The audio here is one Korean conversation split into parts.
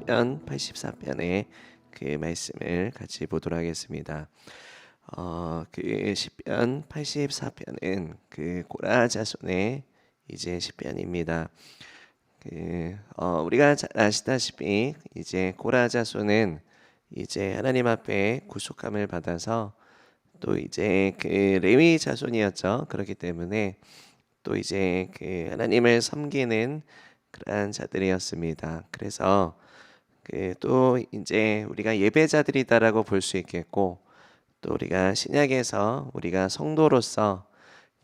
시편 84편의 그 말씀을 같이 보도록 하겠습니다. 그 시편 84편은 그 고라 자손의 이제 시편입니다. 우리가 잘 아시다시피 이제 고라 자손은 이제 하나님 앞에 구속함을 받아서 또 이제 그 레위 자손이었죠. 그렇기 때문에 또 이제 그 하나님을 섬기는 그러한 자들이었습니다. 그래서 그 또 이제 우리가 예배자들이다라고 볼 수 있겠고, 또 우리가 신약에서 우리가 성도로서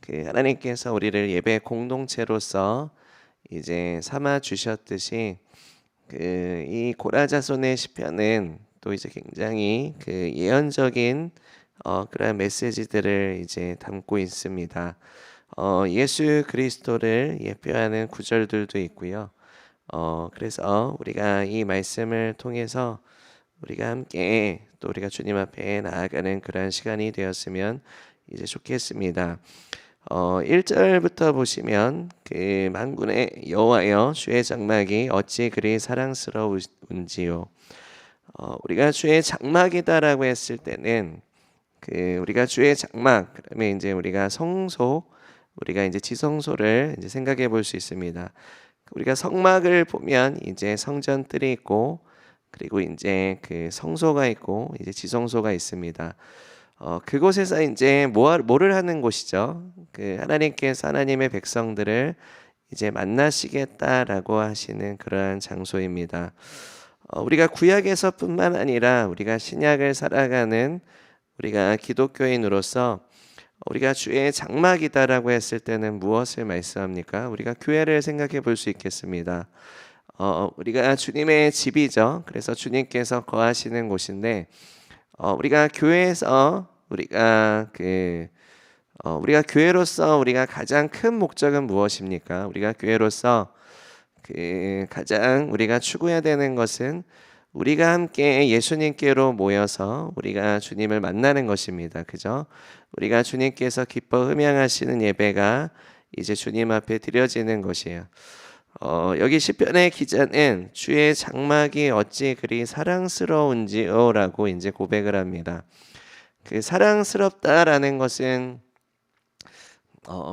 그 하나님께서 우리를 예배 공동체로서 이제 삼아 주셨듯이 그 이 고라자손의 시편은 또 이제 굉장히 그 예언적인 그런 메시지들을 이제 담고 있습니다. 예수 그리스도를 예표하는 구절들도 있고요. 그래서 우리가 이 말씀을 통해서 우리가 함께 또 우리가 주님 앞에 나아가는 그런 시간이 되었으면 이제 좋겠습니다. 1절부터 보시면 그 만군의 여호와여 주의 장막이 어찌 그리 사랑스러운지요. 우리가 주의 장막이다라고 했을 때는 그 우리가 주의 장막 그러면 이제 우리가 성소 우리가 이제 지성소를 이제 생각해 볼 수 있습니다. 우리가 성막을 보면 이제 성전 뜰이 있고 그리고 이제 그 성소가 있고 이제 지성소가 있습니다. 그곳에서 이제 뭐를 하는 곳이죠? 그 하나님께서 하나님의 백성들을 이제 만나시겠다라고 하시는 그러한 장소입니다. 우리가 구약에서뿐만 아니라 우리가 신약을 살아가는 우리가 기독교인으로서 우리가 주의 장막이다라고 했을 때는 무엇을 말씀합니까? 우리가 교회를 생각해 볼 수 있겠습니다. 우리가 주님의 집이죠. 그래서 주님께서 거하시는 곳인데 우리가 교회에서 우리가 교회로서 우리가 가장 큰 목적은 무엇입니까? 우리가 교회로서 그 가장 우리가 추구해야 되는 것은 우리가 함께 예수님께로 모여서 우리가 주님을 만나는 것입니다. 그죠? 우리가 주님께서 기뻐 흠양하시는 예배가 이제 주님 앞에 드려지는 것이에요. 여기 시편의 기자는 주의 장막이 어찌 그리 사랑스러운지요라고 이제 고백을 합니다. 그 사랑스럽다라는 것은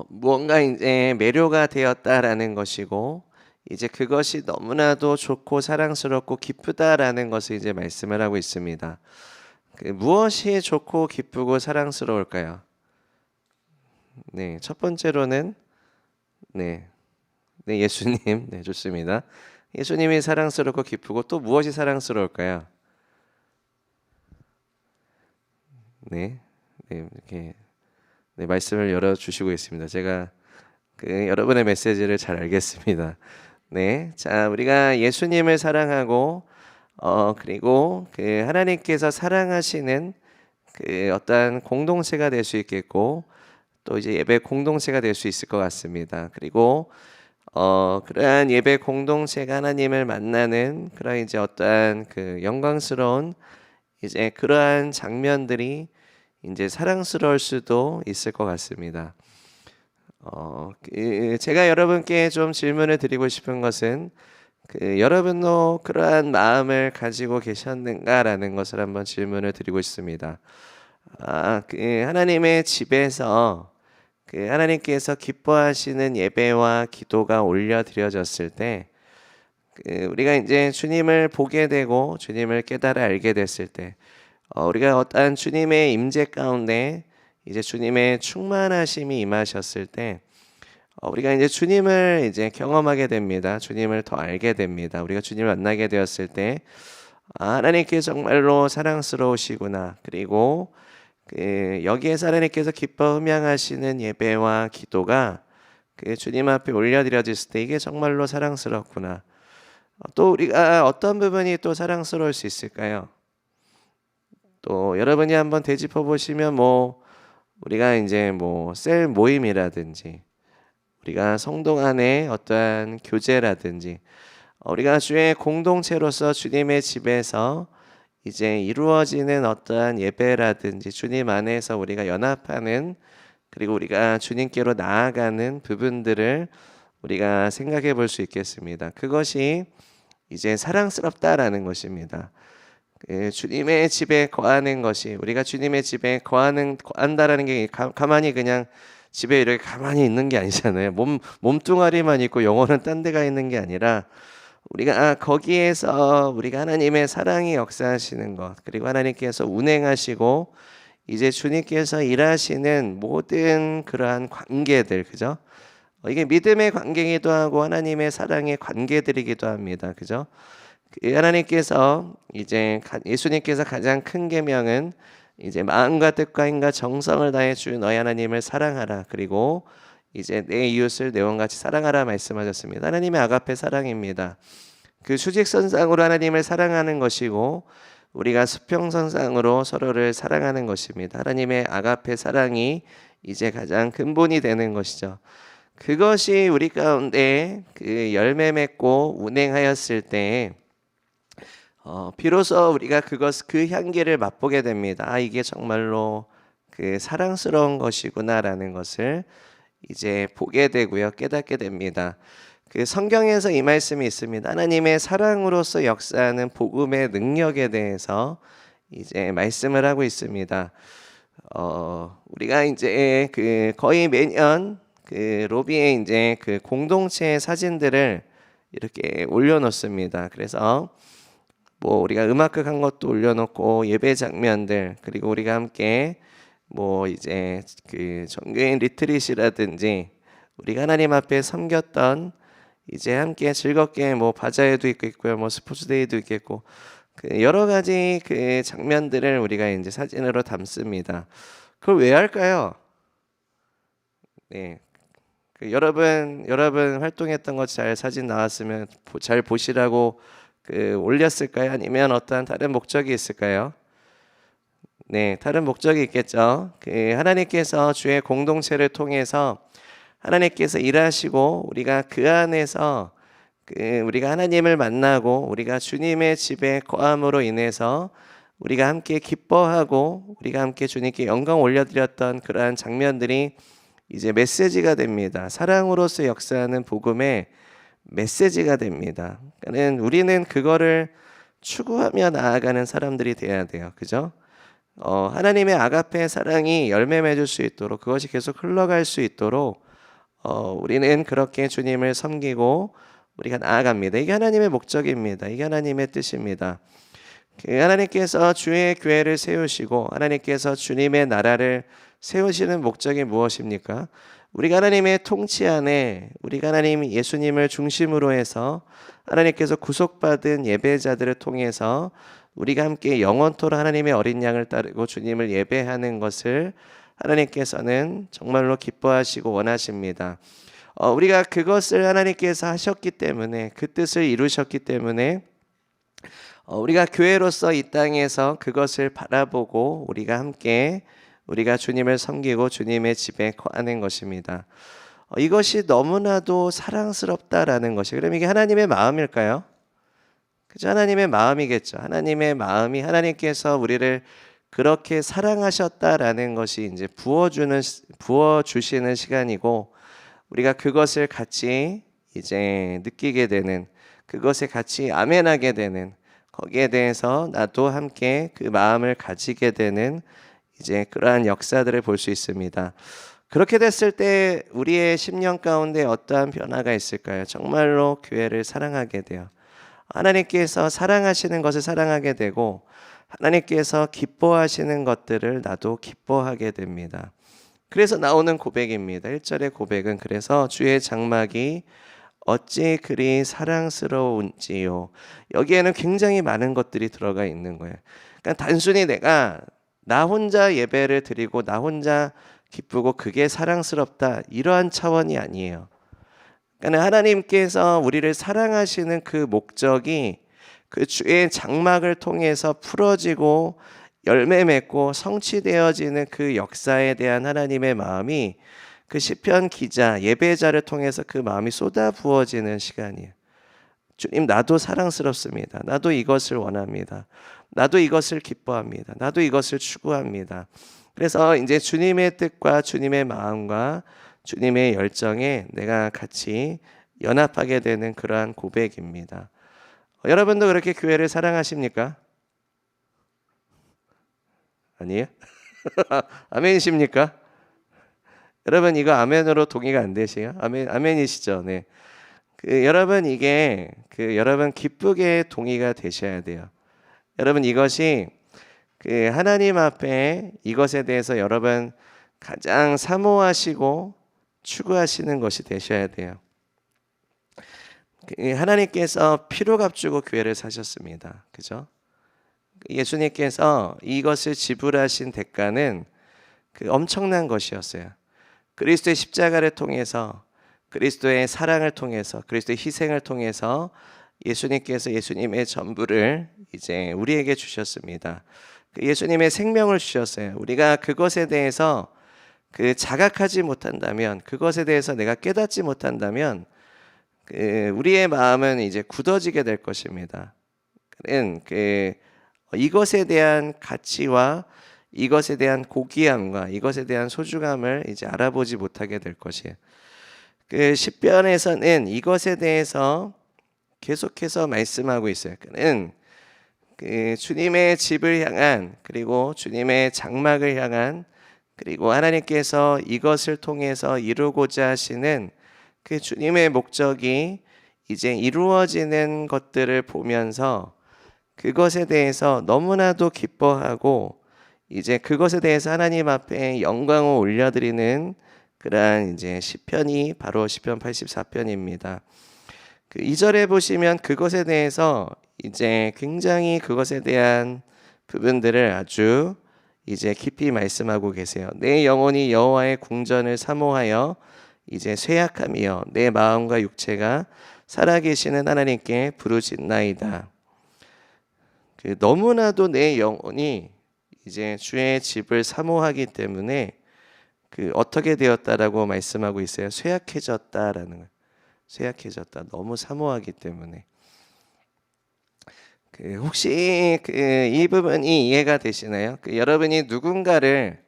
무언가 이제 매료가 되었다라는 것이고 이제 그것이 너무나도 좋고 사랑스럽고 기쁘다라는 것을 이제 말씀을 하고 있습니다. 무엇이 좋고 기쁘고 사랑스러울까요? 네, 첫 번째로는 네, 예수님. 네, 좋습니다. 예수님이 사랑스럽고 기쁘고 또 무엇이 사랑스러울까요? 네, 이렇게 말씀을 열어 주시고 있습니다. 제가 여러분의 메시지를 잘 알겠습니다. 네, 자 우리가 예수님을 사랑하고 그리고 그 하나님께서 사랑하시는 그 어떤 공동체가 될 수 있겠고 또 이제 예배 공동체가 될 수 있을 것 같습니다. 그리고 그러한 예배 공동체가 하나님을 만나는 그런 이제 어떠한 그 영광스러운 이제 그러한 장면들이 이제 사랑스러울 수도 있을 것 같습니다. 제가 여러분께 좀 질문을 드리고 싶은 것은 여러분도 그러한 마음을 가지고 계셨는가라는 것을 한번 질문을 드리고 싶습니다. 하나님의 집에서 하나님께서 기뻐하시는 예배와 기도가 올려드려졌을 때 우리가 이제 주님을 보게 되고 주님을 깨달아 알게 됐을 때 우리가 어떠한 주님의 임재 가운데 이제 주님의 충만하심이 임하셨을 때 우리가 이제 주님을 이제 경험하게 됩니다. 주님을 더 알게 됩니다. 우리가 주님을 만나게 되었을 때 하나님께서 정말로 사랑스러우시구나. 그리고 여기에서 하나님께서 기뻐 흠양하시는 예배와 기도가 주님 앞에 올려드려졌을 때 이게 정말로 사랑스럽구나. 또 우리가 어떤 부분이 또 사랑스러울 수 있을까요? 또 여러분이 한번 되짚어 보시면 우리가 이제 셀 모임이라든지 우리가 성도 간의 어떠한 교제라든지 우리가 주의 공동체로서 주님의 집에서 이제 이루어지는 어떠한 예배라든지 주님 안에서 우리가 연합하는 그리고 우리가 주님께로 나아가는 부분들을 우리가 생각해 볼 수 있겠습니다. 그것이 이제 사랑스럽다라는 것입니다. 주님의 집에 거하는 것이, 우리가 주님의 집에 거한다라는 게 가만히 그냥 집에 이렇게 가만히 있는 게 아니잖아요. 몸뚱아리만 있고 영혼은 딴 데가 있는 게 아니라 우리가 거기에서 우리가 하나님의 사랑이 역사하시는 것, 그리고 하나님께서 운행하시고 이제 주님께서 일하시는 모든 그러한 관계들, 그죠? 이게 믿음의 관계이기도 하고 하나님의 사랑의 관계들이기도 합니다. 그죠? 하나님께서 이제 예수님께서 가장 큰 계명은 이제 마음과 뜻과 힘과 정성을 다해 주 너희 하나님을 사랑하라. 그리고 이제 내 이웃을 내 몸같이 사랑하라 말씀하셨습니다. 하나님의 아가페 사랑입니다. 그 수직선상으로 하나님을 사랑하는 것이고 우리가 수평선상으로 서로를 사랑하는 것입니다. 하나님의 아가페 사랑이 이제 가장 근본이 되는 것이죠. 그것이 우리 가운데 그 열매 맺고 운행하였을 때 비로소 우리가 그 향기를 맛보게 됩니다. 이게 정말로 그 사랑스러운 것이구나라는 것을 이제 보게 되고요, 깨닫게 됩니다. 그 성경에서 이 말씀이 있습니다. 하나님의 사랑으로서 역사하는 복음의 능력에 대해서 이제 말씀을 하고 있습니다. 우리가 이제 그 거의 매년 그 로비에 이제 그 공동체 사진들을 이렇게 올려놓습니다. 그래서 뭐 우리가 음악극 한 것도 올려놓고 예배 장면들, 그리고 우리가 함께 뭐 이제 그 종교인 리트릿이라든지 우리가 하나님 앞에 섬겼던 이제 함께 즐겁게 뭐 바자회도 있고요, 뭐 스포츠데이도 있겠고, 그 여러 가지 그 장면들을 우리가 이제 사진으로 담습니다. 그걸 왜 할까요? 네, 그 여러분 활동했던 것 잘 사진 나왔으면 잘 보시라고 그 올렸을까요? 아니면 어떠한 다른 목적이 있을까요? 네, 다른 목적이 있겠죠. 그 하나님께서 주의 공동체를 통해서 하나님께서 일하시고 우리가 그 안에서 우리가 하나님을 만나고 우리가 주님의 집에 거함으로 인해서 우리가 함께 기뻐하고 우리가 함께 주님께 영광 올려드렸던 그러한 장면들이 이제 메시지가 됩니다. 사랑으로서 역사하는 복음의 메시지가 됩니다. 그러니까 우리는 그거를 추구하며 나아가는 사람들이 돼야 돼요. 그죠? 하나님의 아가페 사랑이 열매 맺을 수 있도록, 그것이 계속 흘러갈 수 있도록 우리는 그렇게 주님을 섬기고 우리가 나아갑니다. 이게 하나님의 목적입니다. 이게 하나님의 뜻입니다. 하나님께서 주의 교회를 세우시고 하나님께서 주님의 나라를 세우시는 목적이 무엇입니까? 우리가 하나님의 통치 안에 우리가 하나님 예수님을 중심으로 해서 하나님께서 구속받은 예배자들을 통해서 우리가 함께 영원토록 하나님의 어린 양을 따르고 주님을 예배하는 것을 하나님께서는 정말로 기뻐하시고 원하십니다. 우리가 그것을 하나님께서 하셨기 때문에, 그 뜻을 이루셨기 때문에 우리가 교회로서 이 땅에서 그것을 바라보고 우리가 함께 우리가 주님을 섬기고 주님의 집에 거하는 것입니다. 이것이 너무나도 사랑스럽다라는 것이, 그럼 이게 하나님의 마음일까요? 그죠? 하나님의 마음이겠죠. 하나님의 마음이, 하나님께서 우리를 그렇게 사랑하셨다라는 것이 이제 부어주시는 시간이고, 우리가 그것을 같이 이제 느끼게 되는, 그것에 같이 아멘하게 되는, 거기에 대해서 나도 함께 그 마음을 가지게 되는 이제 그러한 역사들을 볼 수 있습니다. 그렇게 됐을 때 우리의 심령 가운데 어떠한 변화가 있을까요? 정말로 교회를 사랑하게 돼요. 하나님께서 사랑하시는 것을 사랑하게 되고 하나님께서 기뻐하시는 것들을 나도 기뻐하게 됩니다. 그래서 나오는 고백입니다. 1절의 고백은 그래서 주의 장막이 어찌 그리 사랑스러운지요. 여기에는 굉장히 많은 것들이 들어가 있는 거예요. 그러니까 단순히 내가 나 혼자 예배를 드리고 나 혼자 기쁘고 그게 사랑스럽다, 이러한 차원이 아니에요. 그러니까 하나님께서 우리를 사랑하시는 그 목적이 그 주의 장막을 통해서 풀어지고 열매 맺고 성취되어지는 그 역사에 대한 하나님의 마음이 그 시편 기자, 예배자를 통해서 그 마음이 쏟아 부어지는 시간이에요. 주님, 나도 사랑스럽습니다. 나도 이것을 원합니다. 나도 이것을 기뻐합니다. 나도 이것을 추구합니다. 그래서 이제 주님의 뜻과 주님의 마음과 주님의 열정에 내가 같이 연합하게 되는 그러한 고백입니다. 여러분도 그렇게 교회를 사랑하십니까? 아니에요? 아멘이십니까? 여러분 이거 아멘으로 동의가 안 되세요? 아멘이시죠? 네. 여러분 이게 여러분 기쁘게 동의가 되셔야 돼요. 여러분 이것이 하나님 앞에 이것에 대해서 여러분 가장 사모하시고 추구하시는 것이 되셔야 돼요. 하나님께서 피로 값주고 교회를 사셨습니다. 그죠? 예수님께서 이것을 지불하신 대가는 엄청난 것이었어요. 그리스도의 십자가를 통해서, 그리스도의 사랑을 통해서, 그리스도의 희생을 통해서 예수님께서 예수님의 전부를 이제 우리에게 주셨습니다. 예수님의 생명을 주셨어요. 우리가 그것에 대해서 자각하지 못한다면, 그것에 대해서 내가 깨닫지 못한다면 우리의 마음은 이제 굳어지게 될 것입니다. 이것에 대한 가치와 이것에 대한 고귀함과 이것에 대한 소중함을 이제 알아보지 못하게 될 것이에요. 시편에서는 이것에 대해서 계속해서 말씀하고 있어요. 그는 주님의 집을 향한, 그리고 주님의 장막을 향한, 그리고 하나님께서 이것을 통해서 이루고자 하시는 주님의 목적이 이제 이루어지는 것들을 보면서 그것에 대해서 너무나도 기뻐하고 이제 그것에 대해서 하나님 앞에 영광을 올려드리는 그러한 이제 시편이 바로 시편 84편입니다. 2절에 보시면 그것에 대해서 이제 굉장히 그것에 대한 부분들을 아주 이제 깊이 말씀하고 계세요. 내 영혼이 여호와의 궁전을 사모하여 이제 쇠약하며 내 마음과 육체가 살아계시는 하나님께 부르짖나이다. 너무나도 내 영혼이 이제 주의 집을 사모하기 때문에 어떻게 되었다라고 말씀하고 있어요. 쇠약해졌다라는 거예요. 쇠약해졌다. 너무 사모하기 때문에. 혹시 이 부분이 이해가 되시나요? 여러분이 누군가를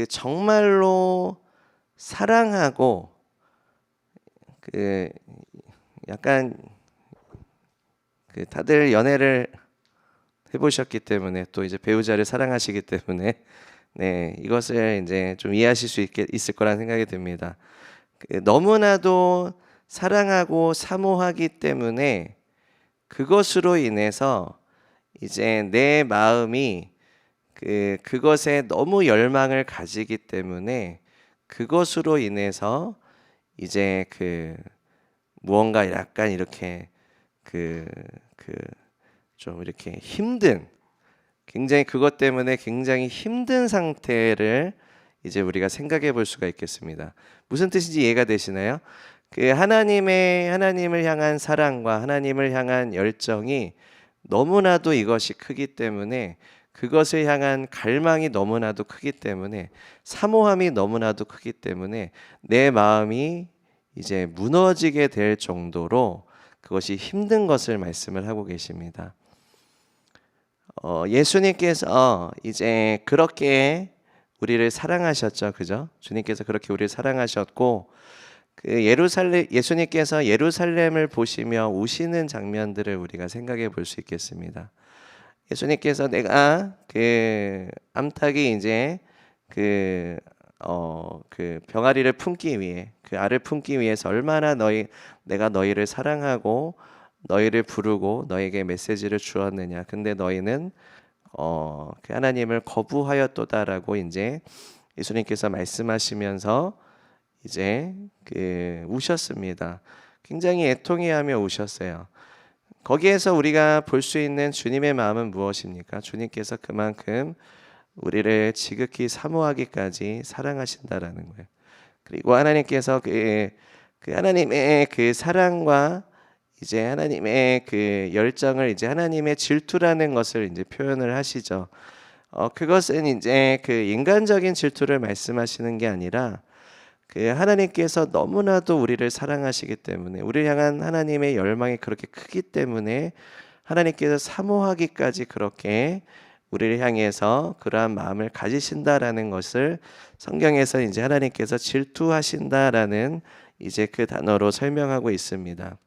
정말로 사랑하고 약간 다들 연애를 해보셨기 때문에 또 이제 배우자를 사랑하시기 때문에 네, 이것을 이제 좀 이해하실 수 있을 거라는 생각이 듭니다. 너무나도 사랑하고 사모하기 때문에 그것으로 인해서 이제 내 마음이 그것에 너무 열망을 가지기 때문에 그것으로 인해서 이제 무언가 약간 이렇게 좀 이렇게 힘든, 굉장히 그것 때문에 굉장히 힘든 상태를 이제 우리가 생각해 볼 수가 있겠습니다. 무슨 뜻인지 이해가 되시나요? 하나님을 향한 사랑과 하나님을 향한 열정이 너무나도 이것이 크기 때문에, 그것을 향한 갈망이 너무나도 크기 때문에, 사모함이 너무나도 크기 때문에 내 마음이 이제 무너지게 될 정도로 그것이 힘든 것을 말씀을 하고 계십니다. 예수님께서 이제 그렇게 우리를 사랑하셨죠, 그죠? 주님께서 그렇게 우리를 사랑하셨고, 예수님께서 예루살렘을 보시며 우시는 장면들을 우리가 생각해 볼 수 있겠습니다. 예수님께서 내가 암탉이 이제 병아리를 품기 위해, 알을 품기 위해서 얼마나 내가 너희를 사랑하고 너희를 부르고 너에게 메시지를 주었느냐. 근데 너희는 하나님을 거부하였도다라고 이제 예수님께서 말씀하시면서 이제 우셨습니다. 굉장히 애통해하며 우셨어요. 거기에서 우리가 볼 수 있는 주님의 마음은 무엇입니까? 주님께서 그만큼 우리를 지극히 사모하기까지 사랑하신다라는 거예요. 그리고 하나님께서 하나님의 사랑과 이제 하나님의 열정을 이제 하나님의 질투라는 것을 이제 표현을 하시죠. 그것은 이제 인간적인 질투를 말씀하시는 게 아니라 하나님께서 너무나도 우리를 사랑하시기 때문에, 우리를 향한 하나님의 열망이 그렇게 크기 때문에 하나님께서 사모하기까지 그렇게 우리를 향해서 그러한 마음을 가지신다라는 것을 성경에서 이제 하나님께서 질투하신다라는 이제 단어로 설명하고 있습니다.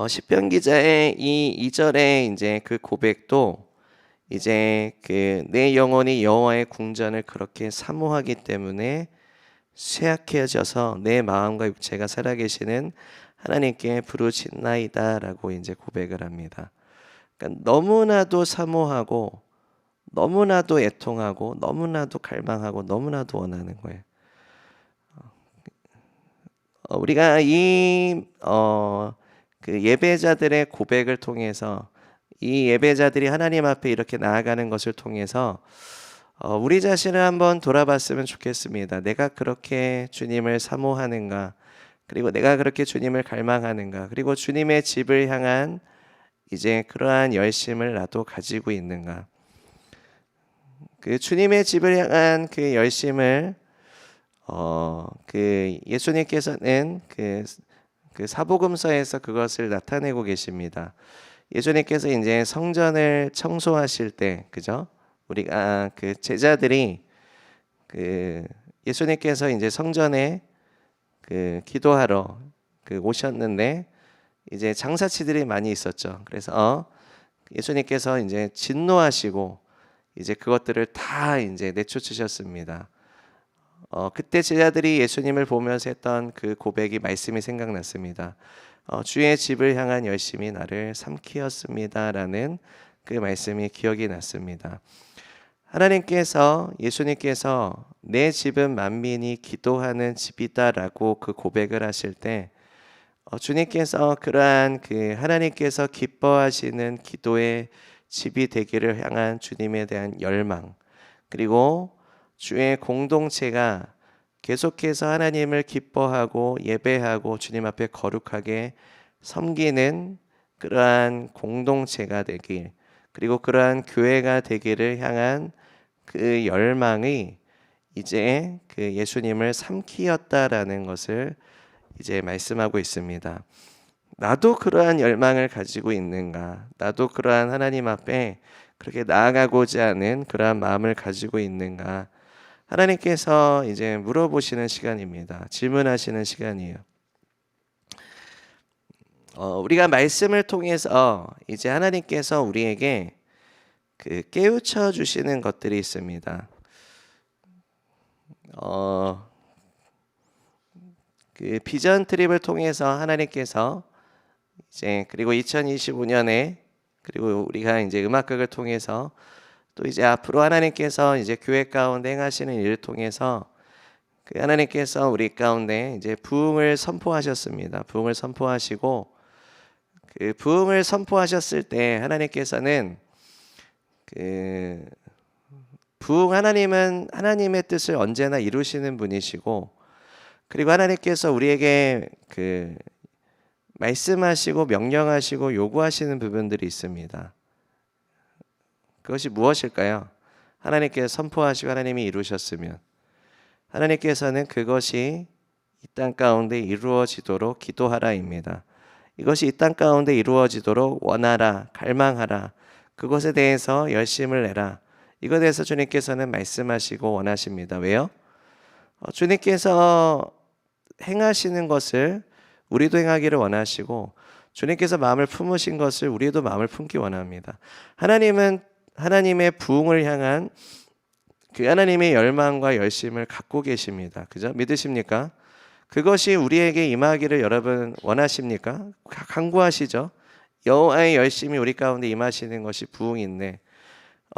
시편 기자의 이 2절에 이제 그 고백도 이제 그 내 영혼이 여호와의 궁전을 그렇게 사모하기 때문에 쇠약해져서 내 마음과 육체가 살아계시는 하나님께 부르짖나이다라고 이제 고백을 합니다. 그러니까 너무나도 사모하고 너무나도 애통하고 너무나도 갈망하고 너무나도 원하는 거예요. 우리가 그 예배자들의 고백을 통해서 이 예배자들이 하나님 앞에 이렇게 나아가는 것을 통해서 우리 자신을 한번 돌아봤으면 좋겠습니다. 내가 그렇게 주님을 사모하는가? 그리고 내가 그렇게 주님을 갈망하는가? 그리고 주님의 집을 향한 이제 그러한 열심을 나도 가지고 있는가? 그 주님의 집을 향한 그 열심을 그 예수님께서는 그 사복음서에서 그것을 나타내고 계십니다. 예수님께서 이제 성전을 청소하실 때, 그죠? 우리가 그 제자들이 그 예수님께서 이제 성전에 그 기도하러 그 오셨는데 이제 장사치들이 많이 있었죠. 그래서 예수님께서 이제 진노하시고 이제 그것들을 다 이제 내쫓으셨습니다. 그때 제자들이 예수님을 보면서 했던 그 고백이 말씀이 생각났습니다. 주의 집을 향한 열심이 나를 삼키었습니다라는 그 말씀이 기억이 났습니다. 하나님께서 예수님께서 내 집은 만민이 기도하는 집이다라고 그 고백을 하실 때 주님께서 그러한 그 하나님께서 기뻐하시는 기도의 집이 되기를 향한 주님에 대한 열망, 그리고 주의 공동체가 계속해서 하나님을 기뻐하고 예배하고 주님 앞에 거룩하게 섬기는 그러한 공동체가 되길, 그리고 그러한 교회가 되기를 향한 그 열망이 이제 그 예수님을 삼키었다라는 것을 이제 말씀하고 있습니다. 나도 그러한 열망을 가지고 있는가? 나도 그러한 하나님 앞에 그렇게 나아가고자 하는 그러한 마음을 가지고 있는가? 하나님께서 이제 물어보시는 시간입니다. 질문하시는 시간이에요. 우리가 말씀을 통해서 이제 하나님께서 우리에게 그 깨우쳐 주시는 것들이 있습니다. 그 비전 트립을 통해서 하나님께서 이제 그리고 2025년에 그리고 우리가 이제 음악극을 통해서 또 이제 앞으로 하나님께서 이제 교회 가운데 행하시는 일을 통해서 그 하나님께서 우리 가운데 이제 부흥을 선포하셨습니다. 부흥을 선포하시고 그 부흥을 선포하셨을 때 하나님께서는 그 부흥 하나님은 하나님의 뜻을 언제나 이루시는 분이시고, 그리고 하나님께서 우리에게 그 말씀하시고 명령하시고 요구하시는 부분들이 있습니다. 그것이 무엇일까요? 하나님께서 선포하시고 하나님이 이루셨으면 하나님께서는 그것이 이 땅 가운데 이루어지도록 기도하라입니다. 이것이 이 땅 가운데 이루어지도록 원하라, 갈망하라, 그것에 대해서 열심을 내라. 이것에 대해서 주님께서는 말씀하시고 원하십니다. 왜요? 주님께서 행하시는 것을 우리도 행하기를 원하시고, 주님께서 마음을 품으신 것을 우리도 마음을 품기 원합니다. 하나님은 하나님의 부흥을 향한 그 하나님의 열망과 열심을 갖고 계십니다. 그죠? 믿으십니까? 그것이 우리에게 임하기를 여러분 원하십니까? 간구하시죠. 여호와의 열심이 우리 가운데 임하시는 것이 부흥인데,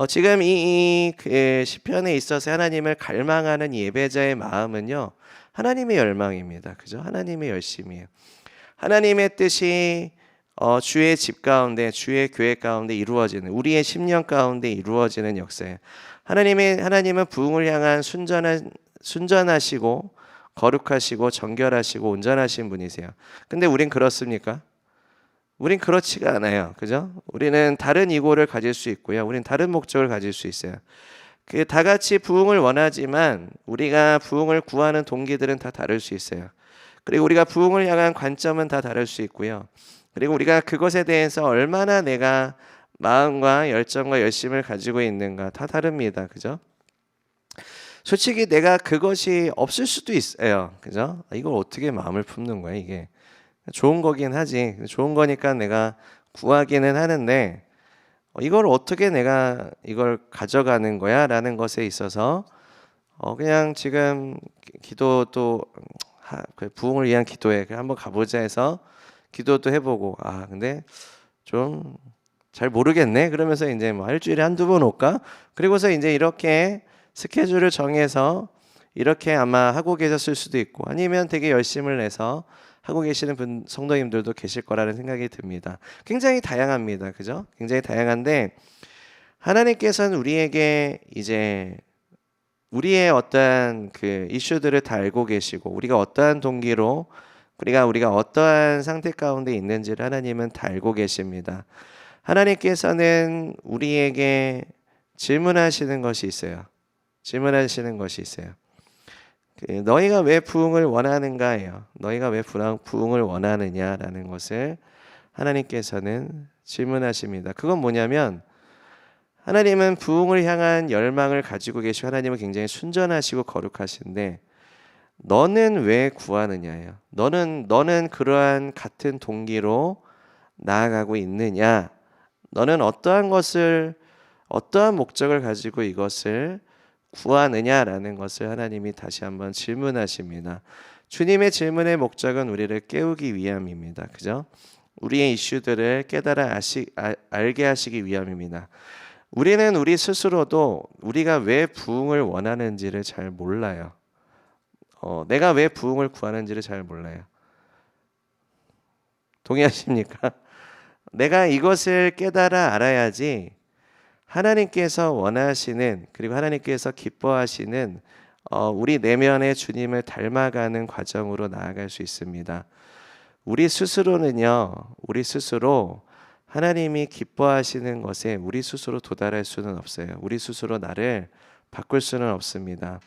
지금 그 시편에 있어서 하나님을 갈망하는 예배자의 마음은요, 하나님의 열망입니다. 그죠? 하나님의 열심이에요. 하나님의 뜻이 주의 집 가운데, 주의 교회 가운데 이루어지는, 우리의 10년 가운데 이루어지는 역사예요. 하나님은 부흥을 향한 순전하시고 거룩하시고 정결하시고 온전하신 분이세요. 근데 우린 그렇습니까? 우린 그렇지가 않아요. 그죠? 우리는 다른 이고를 가질 수 있고요. 우린 다른 목적을 가질 수 있어요. 그 다 같이 부흥을 원하지만 우리가 부흥을 구하는 동기들은 다 다를 수 있어요. 그리고 우리가 부흥을 향한 관점은 다 다를 수 있고요. 그리고 우리가 그것에 대해서 얼마나 내가 마음과 열정과 열심을 가지고 있는가 다 다릅니다. 그죠? 솔직히 내가 그것이 없을 수도 있어요. 그죠? 이걸 어떻게 마음을 품는 거야, 이게? 좋은 거긴 하지. 좋은 거니까 내가 구하기는 하는데 이걸 어떻게 내가 이걸 가져가는 거야? 라는 것에 있어서 그냥 지금 기도도 그 부흥을 위한 기도에 한번 가보자 해서 기도도 해보고 근데 좀 잘 모르겠네. 그러면서 이제 뭐 일주일에 한두 번 올까? 그리고서 이제 이렇게 스케줄을 정해서 이렇게 아마 하고 계셨을 수도 있고 아니면 되게 열심을 내서 하고 계시는 성도님들도 계실 거라는 생각이 듭니다. 굉장히 다양합니다. 그죠? 굉장히 다양한데 하나님께서는 우리에게 이제 우리의 어떠한 그 이슈들을 다 알고 계시고 우리가 어떠한 동기로 우리가 어떠한 상태 가운데 있는지를 하나님은 다 알고 계십니다. 하나님께서는 우리에게 질문하시는 것이 있어요. 질문하시는 것이 있어요. 너희가 왜 부흥을 원하는가예요. 너희가 왜 부흥을 원하느냐라는 것을 하나님께서는 질문하십니다. 그건 뭐냐면 하나님은 부흥을 향한 열망을 가지고 계시고 하나님은 굉장히 순전하시고 거룩하신데 너는 왜 구하느냐예요. 너는 그러한 같은 동기로 나아가고 있느냐? 너는 어떠한 목적을 가지고 이것을 구하느냐라는 것을 하나님이 다시 한번 질문하십니다. 주님의 질문의 목적은 우리를 깨우기 위함입니다. 그죠? 우리의 이슈들을 알게 하시기 위함입니다. 우리는 우리 스스로도 우리가 왜 부흥을 원하는지를 잘 몰라요. 내가 왜 부흥을 구하는지를 잘 몰라요. 동의하십니까? 내가 이것을 깨달아 알아야지 하나님께서 원하시는 그리고 하나님께서 기뻐하시는 우리 내면의 주님을 닮아가는 과정으로 나아갈 수 있습니다. 우리 스스로 하나님이 기뻐하시는 것에 우리 스스로 도달할 수는 없어요. 우리 스스로 나를 바꿀 수는 없습니다.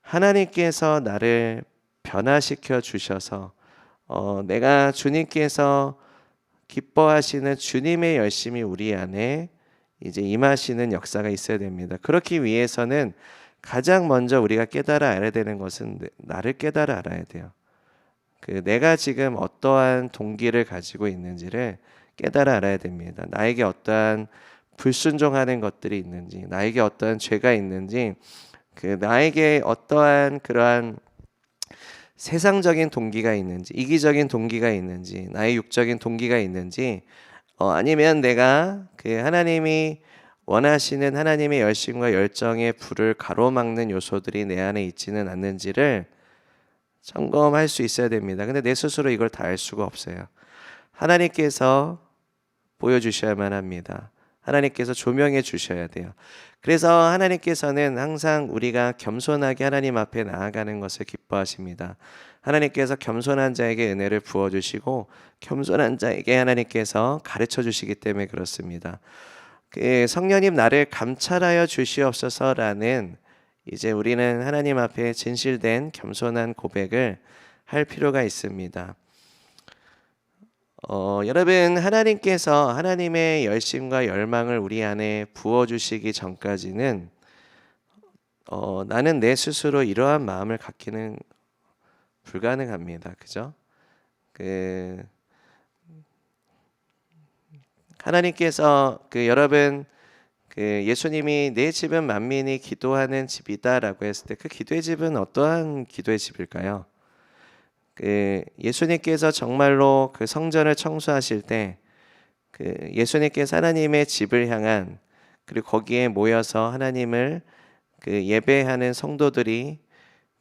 하나님께서 나를 변화시켜 주셔서 내가 주님께서 기뻐하시는 주님의 열심이 우리 안에 이제 임하시는 역사가 있어야 됩니다. 그렇기 위해서는 가장 먼저 우리가 깨달아 알아야 되는 것은 나를 깨달아 알아야 돼요. 내가 지금 어떠한 동기를 가지고 있는지를 깨달아 알아야 됩니다. 나에게 어떠한 불순종하는 것들이 있는지, 나에게 어떠한 죄가 있는지, 나에게 어떠한 그러한 세상적인 동기가 있는지, 이기적인 동기가 있는지, 나의 육적인 동기가 있는지, 아니면 내가 하나님이 원하시는 하나님의 열심과 열정의 불을 가로막는 요소들이 내 안에 있지는 않는지를 점검할 수 있어야 됩니다. 근데 내 스스로 이걸 다 알 수가 없어요. 하나님께서 보여주셔야만 합니다. 하나님께서 조명해 주셔야 돼요. 그래서 하나님께서는 항상 우리가 겸손하게 하나님 앞에 나아가는 것을 기뻐하십니다. 하나님께서 겸손한 자에게 은혜를 부어주시고 겸손한 자에게 하나님께서 가르쳐 주시기 때문에 그렇습니다. 성령님 나를 감찰하여 주시옵소서라는 이제 우리는 하나님 앞에 진실된 겸손한 고백을 할 필요가 있습니다. 여러분 하나님께서 하나님의 열심과 열망을 우리 안에 부어주시기 전까지는 나는 내 스스로 이러한 마음을 갖기는 불가능합니다. 그죠? 하나님께서 여러분 예수님이 내 집은 만민이 기도하는 집이다라고 했을 때 그 기도의 집은 어떠한 기도의 집일까요? 예수님께서 정말로 성전을 청소하실 때 예수님께서 하나님의 집을 향한 그리고 거기에 모여서 하나님을 예배하는 성도들이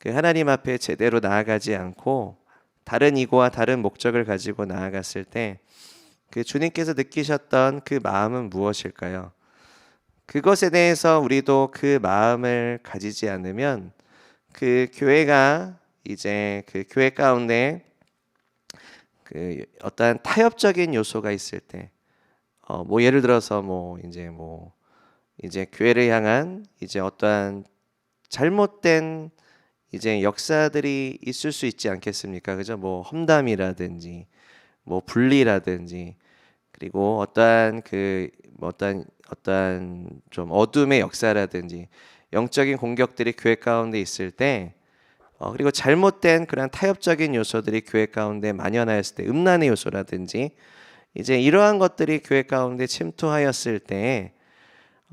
하나님 앞에 제대로 나아가지 않고 다른 이고와 다른 목적을 가지고 나아갔을 때 주님께서 느끼셨던 그 마음은 무엇일까요? 그것에 대해서 우리도 그 마음을 가지지 않으면 교회가 이제 교회 가운데 어떠한 타협적인 요소가 있을 때, 뭐 예를 들어서 이제 교회를 향한 이제 어떠한 잘못된 이제 역사들이 있을 수 있지 않겠습니까? 그죠? 뭐 험담이라든지, 뭐 분리라든지, 그리고 어떠한 좀 어둠의 역사라든지 영적인 공격들이 교회 가운데 있을 때 그리고 잘못된 그런 타협적인 요소들이 교회 가운데 만연하였을 때, 음란의 요소라든지 이제 이러한 것들이 교회 가운데 침투하였을 때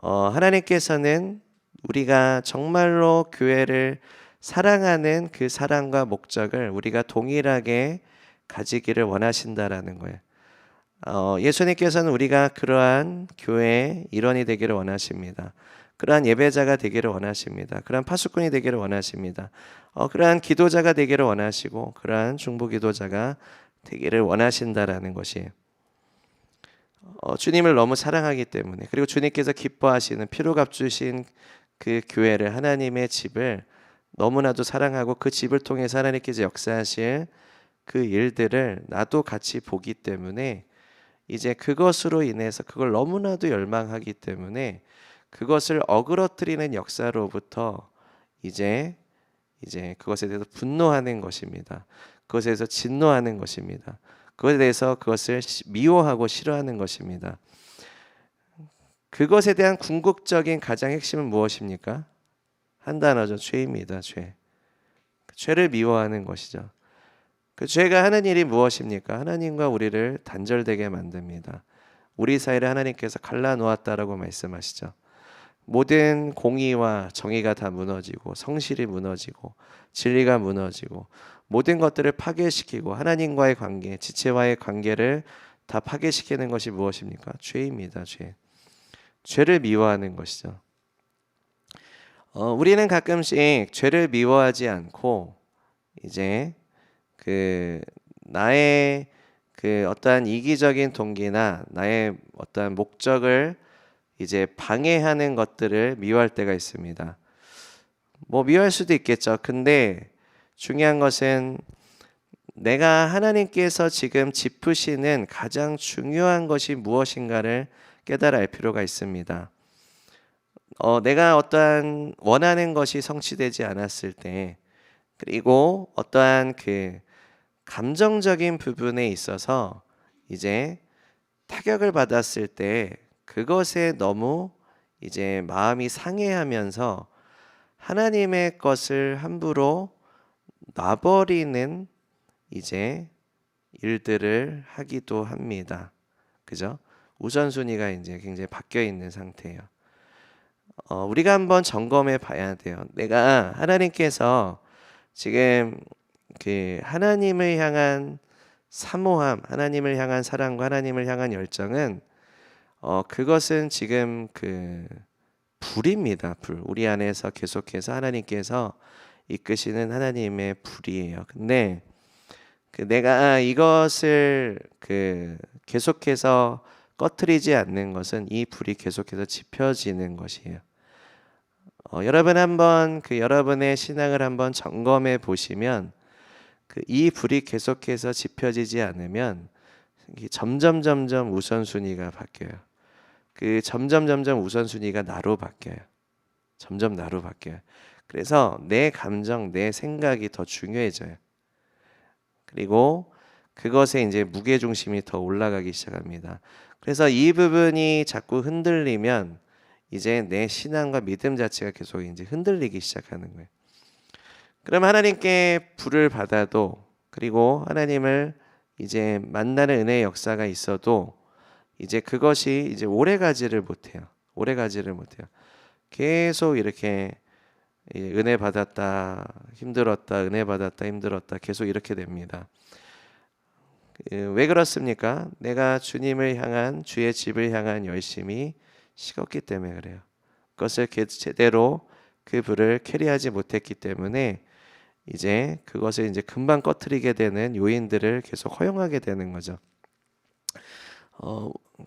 하나님께서는 우리가 정말로 교회를 사랑하는 그 사랑과 목적을 우리가 동일하게 가지기를 원하신다라는 거예요. 예수님께서는 우리가 그러한 교회의 일원이 되기를 원하십니다. 그러한 예배자가 되기를 원하십니다. 그러한 파수꾼이 되기를 원하십니다. 그러한 기도자가 되기를 원하시고 그러한 중보 기도자가 되기를 원하신다라는 것이에요. 주님을 너무 사랑하기 때문에, 그리고 주님께서 기뻐하시는 피로 값주신 그 교회를, 하나님의 집을 너무나도 사랑하고 그 집을 통해서 하나님께서 역사하실 그 일들을 나도 같이 보기 때문에 이제 그것으로 인해서 그걸 너무나도 열망하기 때문에 그것을 어그러뜨리는 역사로부터 이제 그것에 대해서 분노하는 것입니다. 그것에 대해서 진노하는 것입니다. 그것에 대해서 그것을 미워하고 싫어하는 것입니다. 그것에 대한 궁극적인 가장 핵심은 무엇입니까? 한 단어죠. 죄입니다. 죄. 죄를 미워하는 것이죠. 그 죄가 하는 일이 무엇입니까? 하나님과 우리를 단절되게 만듭니다. 우리 사이를 하나님께서 갈라놓았다라고 말씀하시죠. 모든 공의와 정의가 다 무너지고 성실이 무너지고 진리가 무너지고 모든 것들을 파괴시키고 하나님과의 관계, 지체와의 관계를 다 파괴시키는 것이 무엇입니까? 죄입니다. 죄. 죄를 미워하는 것이죠. 우리는 가끔씩 죄를 미워하지 않고 이제 나의 어떠한 이기적인 동기나 나의 어떠한 목적을 이제 방해하는 것들을 미워할 때가 있습니다. 뭐 미워할 수도 있겠죠. 근데 중요한 것은 내가 하나님께서 지금 짚으시는 가장 중요한 것이 무엇인가를 깨달아 알 필요가 있습니다. 내가 어떠한 원하는 것이 성취되지 않았을 때, 그리고 어떠한 감정적인 부분에 있어서 이제 타격을 받았을 때 그것에 너무 이제 마음이 상해하면서 하나님의 것을 함부로 놔버리는 이제 일들을 하기도 합니다. 그죠? 우선순위가 이제 굉장히 바뀌어 있는 상태예요. 우리가 한번 점검해 봐야 돼요. 내가 하나님께서 지금 하나님을 향한 사모함, 하나님을 향한 사랑과 하나님을 향한 열정은 그것은 지금 불입니다. 불. 우리 안에서 계속해서 하나님께서 이끄시는 하나님의 불이에요. 근데 내가 이것을 계속해서 꺼트리지 않는 것은 이 불이 계속해서 지펴지는 것이에요. 여러분 한번 여러분의 신앙을 한번 점검해 보시면 이 불이 계속해서 지펴지지 않으면 점점 우선순위가 바뀌어요. 점점 우선순위가 나로 바뀌어요. 점점 나로 바뀌어요. 그래서 내 감정, 내 생각이 더 중요해져요. 그리고 그것에 이제 무게 중심이 더 올라가기 시작합니다. 그래서 이 부분이 자꾸 흔들리면 이제 내 신앙과 믿음 자체가 계속 이제 흔들리기 시작하는 거예요. 그럼 하나님께 불을 받아도, 그리고 하나님을 이제 만나는 은혜의 역사가 있어도 이제 그것이 이제 오래 가지를 못해요. 계속 이렇게 은혜 받았다, 힘들었다, 은혜 받았다, 힘들었다, 계속 이렇게 됩니다. 왜 그렇습니까? 내가 주님을 향한, 주의 집을 향한 열심이 식었기 때문에 그래요. 그것을 제대로 그 불을 캐리하지 못했기 때문에 이제 그것을 이제 금방 꺼트리게 되는 요인들을 계속 허용하게 되는 거죠.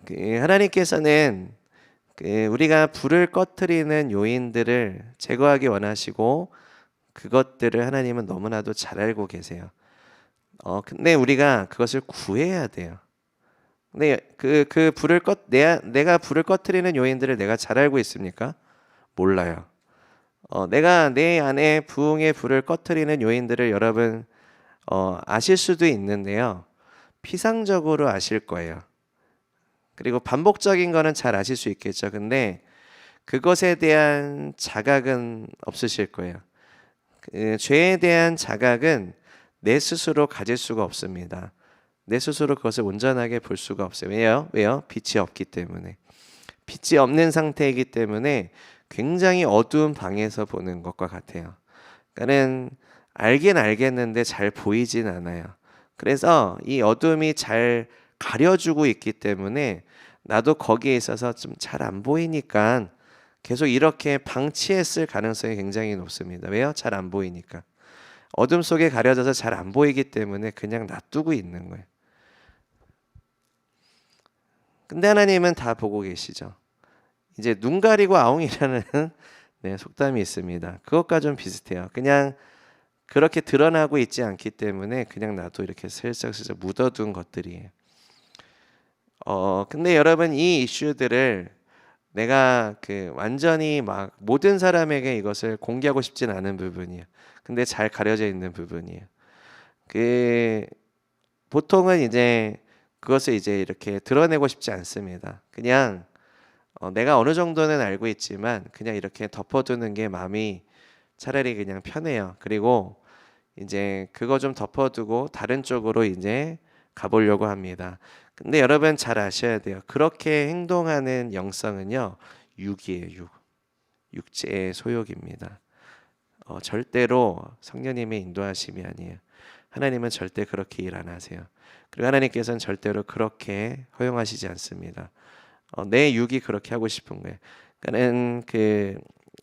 하나님께서는 우리가 불을 꺼트리는 요인들을 제거하기 원하시고 그것들을 하나님은 너무나도 잘 알고 계세요. 근데 우리가 그것을 구해야 돼요. 근데 그 불을 내가 불을 꺼트리는 요인들을 내가 잘 알고 있습니까? 몰라요. 내가 내 안에 부흥의 불을 꺼트리는 요인들을 여러분 아실 수도 있는데요. 피상적으로 아실 거예요. 그리고 반복적인 거는 잘 아실 수 있겠죠. 근데 그것에 대한 자각은 없으실 거예요. 그 죄에 대한 자각은 내 스스로 가질 수가 없습니다. 내 스스로 그것을 온전하게 볼 수가 없어요. 왜요? 왜요? 빛이 없기 때문에. 빛이 없는 상태이기 때문에 굉장히 어두운 방에서 보는 것과 같아요. 그러니까는 알긴 알겠는데 잘 보이진 않아요. 그래서 이 어둠이 잘 가려주고 있기 때문에 나도 거기에 있어서 좀 잘 안 보이니까 계속 이렇게 방치했을 가능성이 굉장히 높습니다. 왜요? 잘 안 보이니까. 어둠 속에 가려져서 잘 안 보이기 때문에 그냥 놔두고 있는 거예요. 근데 하나님은 다 보고 계시죠. 이제 눈 가리고 아웅이라는 네, 속담이 있습니다. 그것과 좀 비슷해요. 그냥 그렇게 드러나고 있지 않기 때문에 그냥 나도 이렇게 슬쩍슬쩍 묻어둔 것들이에요. 근데 여러분 이 이슈들을 내가 그 완전히 막 모든 사람에게 이것을 공개하고 싶진 않은 부분이에요. 근데 잘 가려져 있는 부분이에요. 그 보통은 이제 그것을 이제 이렇게 드러내고 싶지 않습니다. 그냥 내가 어느 정도는 알고 있지만 그냥 이렇게 덮어두는 게 마음이 차라리 그냥 편해요. 그리고 이제 그거 좀 덮어두고 다른 쪽으로 이제 가보려고 합니다. 근데 여러분 잘 아셔야 돼요. 그렇게 행동하는 영성은요, 육이에요, 육. 육체의 소욕입니다. 절대로 성령님의 인도하심이 아니에요. 하나님은 절대 그렇게 일 안 하세요. 그리고 하나님께서는 절대로 그렇게 허용하시지 않습니다. 내 육이 그렇게 하고 싶은 거예요. 그러니까는 그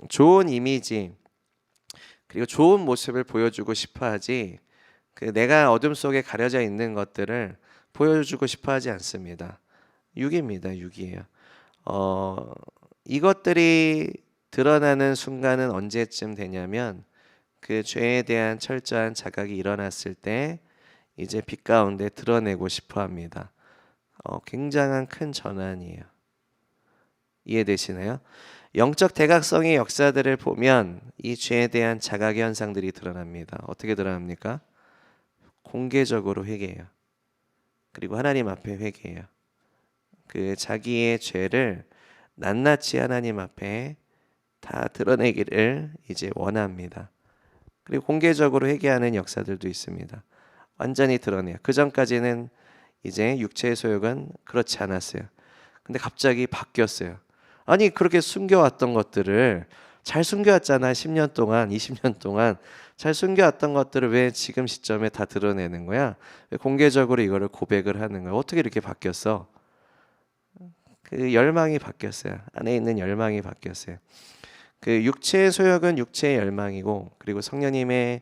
좋은 이미지 그리고 좋은 모습을 보여주고 싶어하지 그 내가 어둠 속에 가려져 있는 것들을 보여주고 싶어하지 않습니다. 육입니다. 육이에요. 이것들이 드러나는 순간은 언제쯤 되냐면 그 죄에 대한 철저한 자각이 일어났을 때 이제 빛 가운데 드러내고 싶어 합니다. 굉장한 큰 전환이에요. 이해되시나요? 영적 대각성의 역사들을 보면 이 죄에 대한 자각 현상들이 드러납니다. 어떻게 드러납니까? 공개적으로 회개해요. 그리고 하나님 앞에 회개해요. 그 자기의 죄를 낱낱이 하나님 앞에 다 드러내기를 이제 원합니다. 그리고 공개적으로 회개하는 역사들도 있습니다. 완전히 드러내요. 그 전까지는 이제 육체의 소욕은 그렇지 않았어요. 근데 갑자기 바뀌었어요. 아니 그렇게 숨겨왔던 것들을 잘 숨겨왔잖아. 10년 동안 20년 동안 잘 숨겨왔던 것들을 왜 지금 시점에 다 드러내는 거야? 왜 공개적으로 이거를 고백을 하는 거야? 어떻게 이렇게 바뀌었어? 그 열망이 바뀌었어요. 안에 있는 열망이 바뀌었어요. 그 육체의 소욕은 육체의 열망이고 그리고 성령님은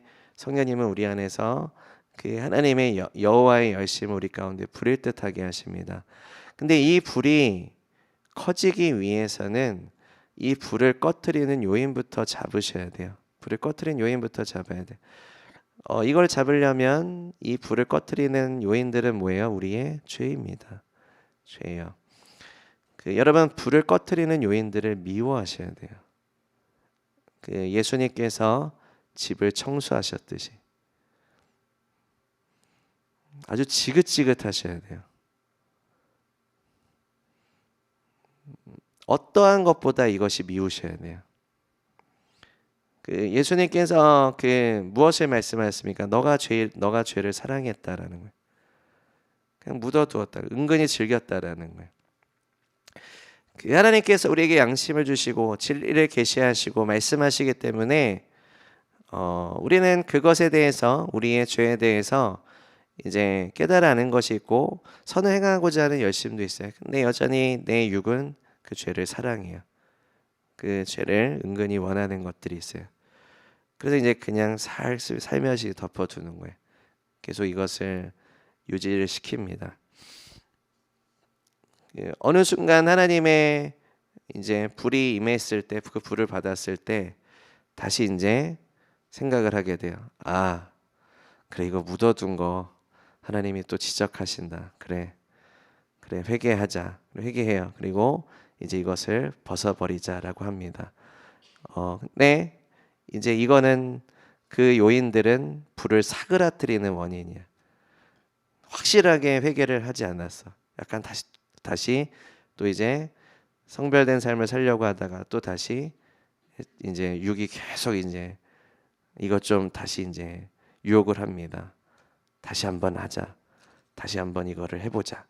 우리 안에서 그 하나님의 여호와의 열심을 우리 가운데 불일 듯하게 하십니다. 근데 이 불이 커지기 위해서는 이 불을 꺼트리는 요인부터 잡으셔야 돼요. 불을 꺼트리는 요인부터 잡아야 돼. 이걸 잡으려면 이 불을 꺼트리는 요인들은 뭐예요? 우리의 죄입니다. 죄예요. 여러분 불을 꺼트리는 요인들을 미워하셔야 돼요. 예수님께서 집을 청소하셨듯이 아주 지긋지긋하셔야 돼요. 어떠한 것보다 이것이 미우셔야 돼요. 예수님께서 무엇을 말씀하셨습니까? 너가 죄를 사랑했다라는 거예요. 그냥 묻어두었다. 은근히 즐겼다라는 거예요. 하나님께서 우리에게 양심을 주시고 진리를 계시하시고 말씀하시기 때문에 우리는 그것에 대해서 우리의 죄에 대해서 이제 깨달아는 것이 있고 선을 행하고자 하는 열심도 있어요. 근데 여전히 내 육은 그 죄를 사랑해요. 그 죄를 은근히 원하는 것들이 있어요. 그래서 이제 그냥 살며시 덮어두는 거예요. 계속 이것을 유지를 시킵니다. 어느 순간 하나님의 이제 불이 임했을 때, 그 불을 받았을 때 다시 이제 생각을 하게 돼요. 아, 그래 이거 묻어둔 거 하나님이 또 지적하신다. 그래 회개하자. 회개해요. 그리고 이제 이것을 벗어버리자라고 합니다. 근데 이제 이거는 그 요인들은 불을 사그라뜨리는 원인이야. 확실하게 회개를 하지 않았어. 약간 다시 또 이제 성별된 삶을 살려고 하다가 또 다시 이제 육이 계속 이제 이것 좀 다시 이제 유혹을 합니다. 다시 한번 하자. 다시 한번 이거를 해보자.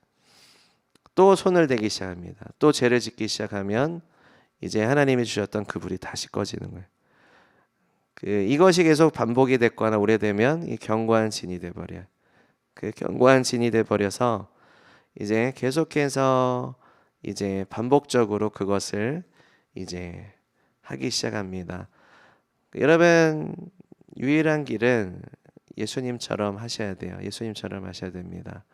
또 손을 대기 시작합니다. 또 죄를 짓기 시작하면 이제 하나님이 주셨던 그 불이 다시 꺼지는 거예요. 이것이 계속 반복이 됐거나 오래되면 이 견고한 진이 돼 버려요. 그 견고한 진이 돼 버려서 이제 계속해서 이제 반복적으로 그것을 이제 하기 시작합니다. 여러분, 유일한 길은 예수님처럼 하셔야 돼요. 예수님처럼 하셔야 됩니다.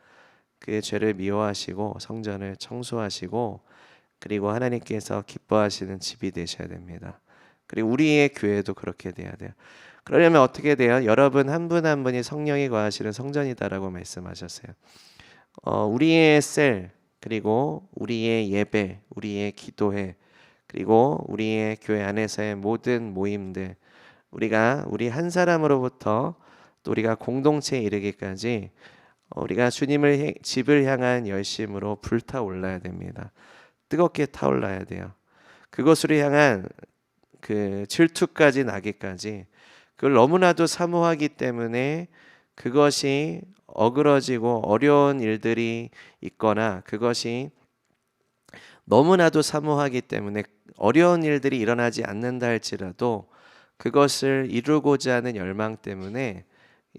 그 죄를 미워하시고 성전을 청소하시고 그리고 하나님께서 기뻐하시는 집이 되셔야 됩니다. 그리고 우리의 교회도 그렇게 돼야 돼요. 그러려면 어떻게 돼요? 여러분 한 분 한 분이 성령이 거하시는 성전이다라고 말씀하셨어요. 우리의 셀, 그리고 우리의 예배, 우리의 기도회, 그리고 우리의 교회 안에서의 모든 모임들, 우리 한 사람으로부터 또 우리가 공동체에 이르기까지 우리가 주님을 집을 향한 열심으로 불타올라야 됩니다. 뜨겁게 타올라야 돼요. 그것으로 향한 그 질투까지 나기까지 그걸 너무나도 사모하기 때문에 그것이 어그러지고 어려운 일들이 있거나 그것이 너무나도 사모하기 때문에 어려운 일들이 일어나지 않는다 할지라도 그것을 이루고자 하는 열망 때문에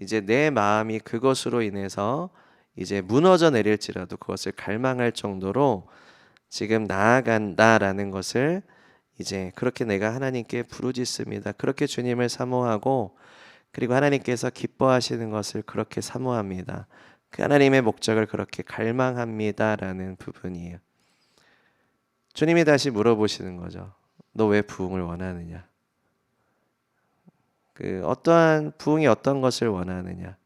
이제 내 마음이 그것으로 인해서 이제 무너져 내릴지라도 그것을 갈망할 정도로 지금 나아간다라는 것을 이제 그렇게 내가 하나님께 부르짖습니다. 그렇게 주님을 사모하고 그리고 하나님께서 기뻐하시는 것을 그렇게 사모합니다. 그 하나님의 목적을 그렇게 갈망합니다라는 부분이에요. 주님이 다시 물어보시는 거죠. 너 왜 부흥을 원하느냐? 어떠한 부흥이 어떤 것을 원하느냐?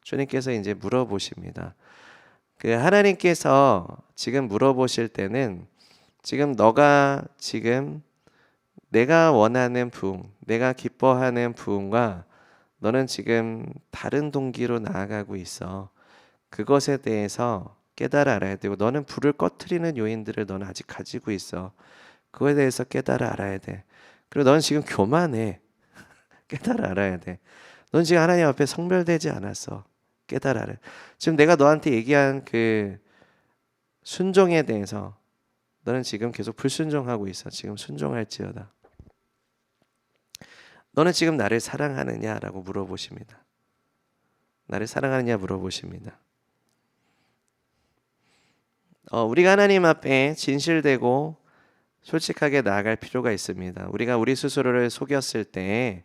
주님께서 이제 물어보십니다. 하나님께서 지금 물어보실 때는 지금 너가 지금 내가 원하는 부흥, 내가 기뻐하는 부흥과 너는 지금 다른 동기로 나아가고 있어. 그것에 대해서 깨달아 알아야 되고 너는 불을 꺼트리는 요인들을 너는 아직 가지고 있어. 그거에 대해서 깨달아 알아야 돼. 그리고 너는 지금 교만해. 깨달아 알아야 돼. 넌 지금 하나님 앞에 성별되지 않았어. 깨달아 알아야 돼. 지금 내가 너한테 얘기한 그 순종에 대해서 너는 지금 계속 불순종하고 있어. 지금 순종할지어다. 너는 지금 나를 사랑하느냐라고 물어보십니다. 나를 사랑하느냐 물어보십니다. 우리가 하나님 앞에 진실되고 솔직하게 나아갈 필요가 있습니다. 우리가 우리 스스로를 속였을 때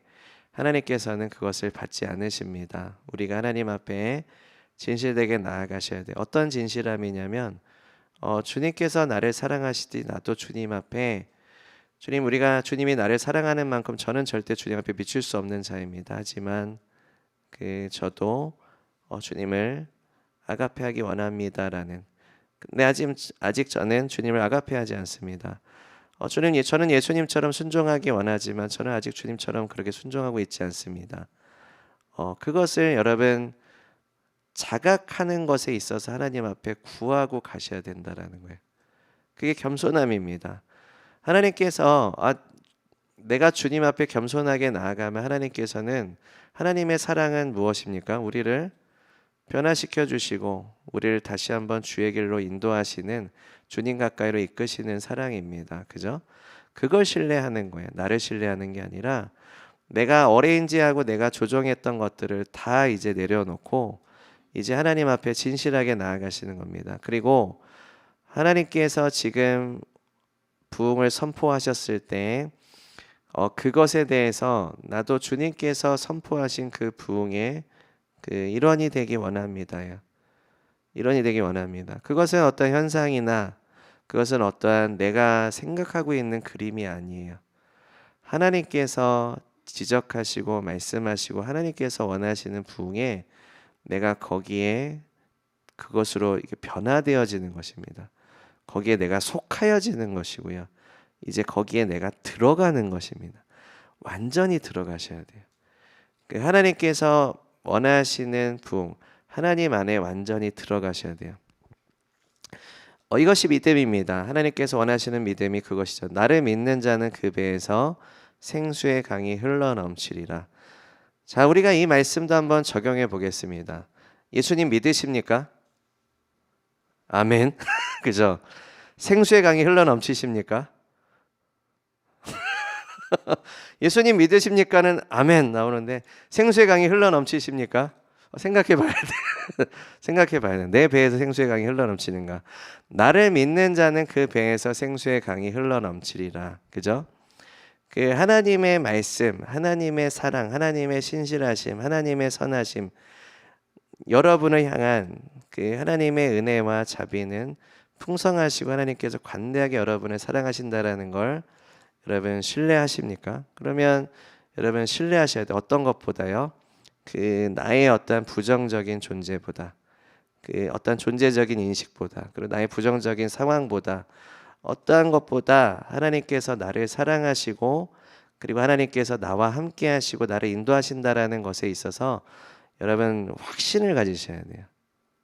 하나님께서는 그것을 받지 않으십니다. 우리가 하나님 앞에 진실되게 나아가셔야 돼요. 어떤 진실함이냐면 주님께서 나를 사랑하시듯이 나도 주님 앞에 주님이 나를 사랑하는 만큼 저는 절대 주님 앞에 미칠 수 없는 자입니다. 하지만 저도 주님을 아가페하기 원합니다라는. 근데 아직 저는 주님을 아가페하지 않습니다. 저는 예수님처럼 순종하기 원하지만 저는 아직 주님처럼 그렇게 순종하고 있지 않습니다. 그것을 여러분 자각하는 것에 있어서 하나님 앞에 구하고 가셔야 된다라는 거예요. 그게 겸손함입니다. 하나님께서 내가 주님 앞에 겸손하게 나아가면 하나님께서는 하나님의 사랑은 무엇입니까? 우리를 변화시켜 주시고 우리를 다시 한번 주의 길로 인도하시는 주님 가까이로 이끄시는 사랑입니다. 그죠? 그걸 신뢰하는 거예요. 나를 신뢰하는 게 아니라 내가 어레인지하고 내가 조정했던 것들을 다 이제 내려놓고 이제 하나님 앞에 진실하게 나아가시는 겁니다. 그리고 하나님께서 지금 부흥을 선포하셨을 때 그것에 대해서 나도 주님께서 선포하신 그 부흥의 일원이 되기 원합니다. 일원이 되기 원합니다. 그것은 어떤 현상이나 그것은 어떠한 내가 생각하고 있는 그림이 아니에요. 하나님께서 지적하시고 말씀하시고 하나님께서 원하시는 부흥에 내가 거기에 그것으로 이렇게 변화되어지는 것입니다. 거기에 내가 속하여지는 것이고요. 이제 거기에 내가 들어가는 것입니다. 완전히 들어가셔야 돼요. 하나님께서 원하시는 부흥, 하나님 안에 완전히 들어가셔야 돼요. 이것이 믿음입니다. 하나님께서 원하시는 믿음이 그것이죠. 나를 믿는 자는 그 배에서 생수의 강이 흘러넘치리라. 자, 우리가 이 말씀도 한번 적용해 보겠습니다. 예수님 믿으십니까? 아멘. 그죠? 생수의 강이 흘러 넘치십니까? 예수님 믿으십니까는 아멘 나오는데 생수의 강이 흘러 넘치십니까? 생각해 봐야 돼. 생각해 봐야 돼. 내 배에서 생수의 강이 흘러 넘치는가? 나를 믿는 자는 그 배에서 생수의 강이 흘러 넘치리라. 그죠? 그 하나님의 말씀, 하나님의 사랑, 하나님의 신실하심, 하나님의 선하심, 여러분을 향한 그 하나님의 은혜와 자비는 풍성하시고 하나님께서 관대하게 여러분을 사랑하신다라는 걸 여러분 신뢰하십니까? 그러면 여러분 신뢰하셔야 돼. 어떤 것보다요? 그 나의 어떤 부정적인 존재보다, 그 어떤 존재적인 인식보다, 그리고 나의 부정적인 상황보다, 어떠한 것보다 하나님께서 나를 사랑하시고 그리고 하나님께서 나와 함께 하시고 나를 인도하신다라는 것에 있어서 여러분 확신을 가지셔야 돼요.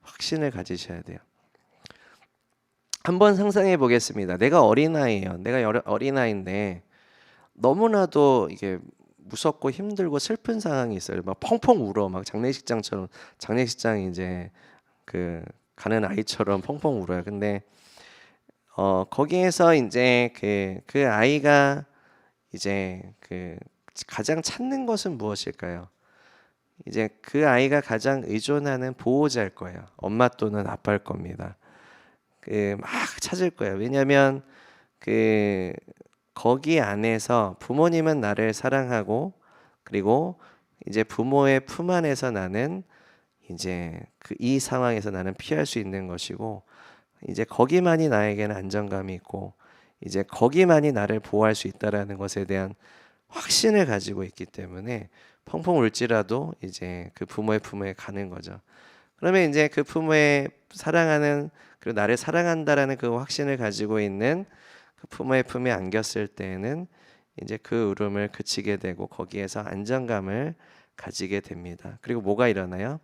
확신을 가지셔야 돼요. 한번 상상해 보겠습니다. 내가 어린아이예요. 내가 어린아이인데 너무나도 이게 무섭고 힘들고 슬픈 상황이 있어요. 막 펑펑 울어. 막 장례식장처럼 장례식장 이제 그 가는 아이처럼 펑펑 울어요. 근데 거기에서 이제 그 아이가 이제 그 가장 찾는 것은 무엇일까요? 이제 그 아이가 가장 의존하는 보호자일 거예요. 엄마 또는 아빠일 겁니다. 그 막 찾을 거예요. 왜냐하면 그 거기 안에서 부모님은 나를 사랑하고 그리고 이제 부모의 품 안에서 나는 이제 이 상황에서 나는 피할 수 있는 것이고 이제 거기만이 나에게는 안정감이 있고 이제 거기만이 나를 보호할 수 있다라는 것에 대한 확신을 가지고 있기 때문에 펑펑 울지라도 이제 그 부모의 품에 가는 거죠. 그러면 이제 그 부모의 사랑하는 그리고 나를 사랑한다라는 그 확신을 가지고 있는 그 부모의 품에 안겼을 때에는 이제 그 울음을 그치게 되고 거기에서 안정감을 가지게 됩니다. 그리고 뭐가 일어나요?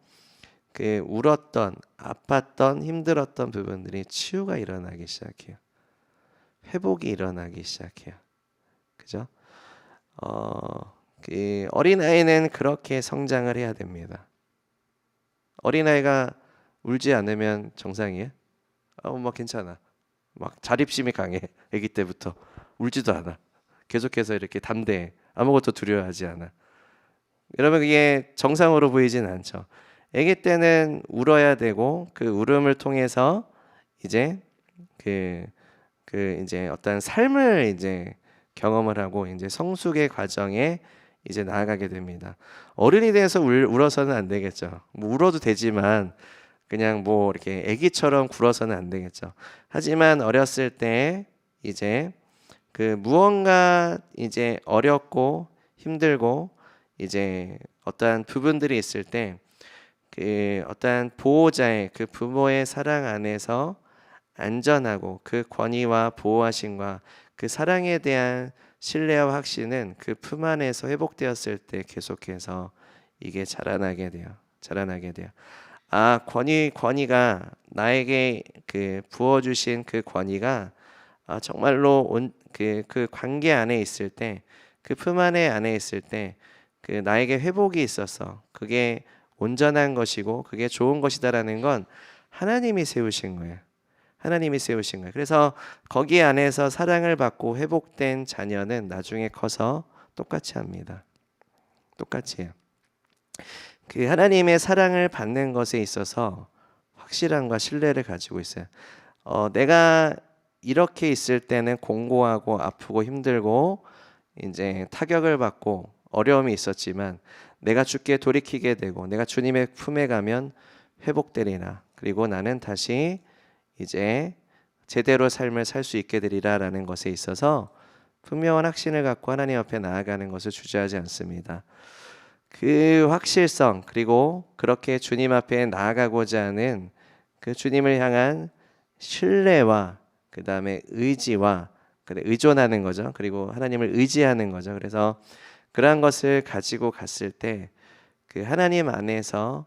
그 울었던, 아팠던, 힘들었던 부분들이 치유가 일어나기 시작해요. 회복이 일어나기 시작해요. 그죠? 그 어린아이는 그렇게 성장을 해야 됩니다. 어린아이가 울지 않으면 정상이에요? 뭐 괜찮아. 막 자립심이 강해. 아기 때부터 울지도 않아. 계속해서 이렇게 담대해. 아무것도 두려워하지 않아. 여러분 이게 정상으로 보이진 않죠. 아기 때는 울어야 되고 그 울음을 통해서 이제 그 이제 어떤 삶을 이제 경험을 하고 이제 성숙의 과정에 이제 나아가게 됩니다. 어른이 돼서 울어서는 안 되겠죠. 뭐 울어도 되지만 그냥 뭐 이렇게 아기처럼 굴어서는 안 되겠죠. 하지만 어렸을 때 이제 그 무언가 이제 어렵고 힘들고 이제 어떠한 부분들이 있을 때 그 어떠한 보호자의 그 부모의 사랑 안에서 안전하고 그 권위와 보호하심과 그 사랑에 대한 신뢰와 확신은 그 품 안에서 회복되었을 때 계속해서 이게 자라나게 돼요. 자라나게 돼요. 아, 권위가 나에게 그 부어주신 그 권위가 정말로 그 관계 안에 있을 때, 그 품 안에 있을 때, 그 나에게 회복이 있어서 그게 온전한 것이고 그게 좋은 것이다라는 건 하나님이 세우신 거예요. 하나님이 세우신 거예요. 그래서 거기 안에서 사랑을 받고 회복된 자녀는 나중에 커서 똑같이 합니다. 똑같이 해요. 그 하나님의 사랑을 받는 것에 있어서 확실함과 신뢰를 가지고 있어요. 내가 이렇게 있을 때는 공고하고 아프고 힘들고 이제 타격을 받고 어려움이 있었지만 내가 주께 돌이키게 되고 내가 주님의 품에 가면 회복되리라. 그리고 나는 다시 이제 제대로 삶을 살 수 있게 되리라라는 것에 있어서 분명한 확신을 갖고 하나님 앞에 나아가는 것을 주저하지 않습니다. 그 확실성 그리고 그렇게 주님 앞에 나아가고자 하는 그 주님을 향한 신뢰와 그 다음에 의지와 의존하는 거죠. 그리고 하나님을 의지하는 거죠. 그래서 그러한 것을 가지고 갔을 때 그 하나님 안에서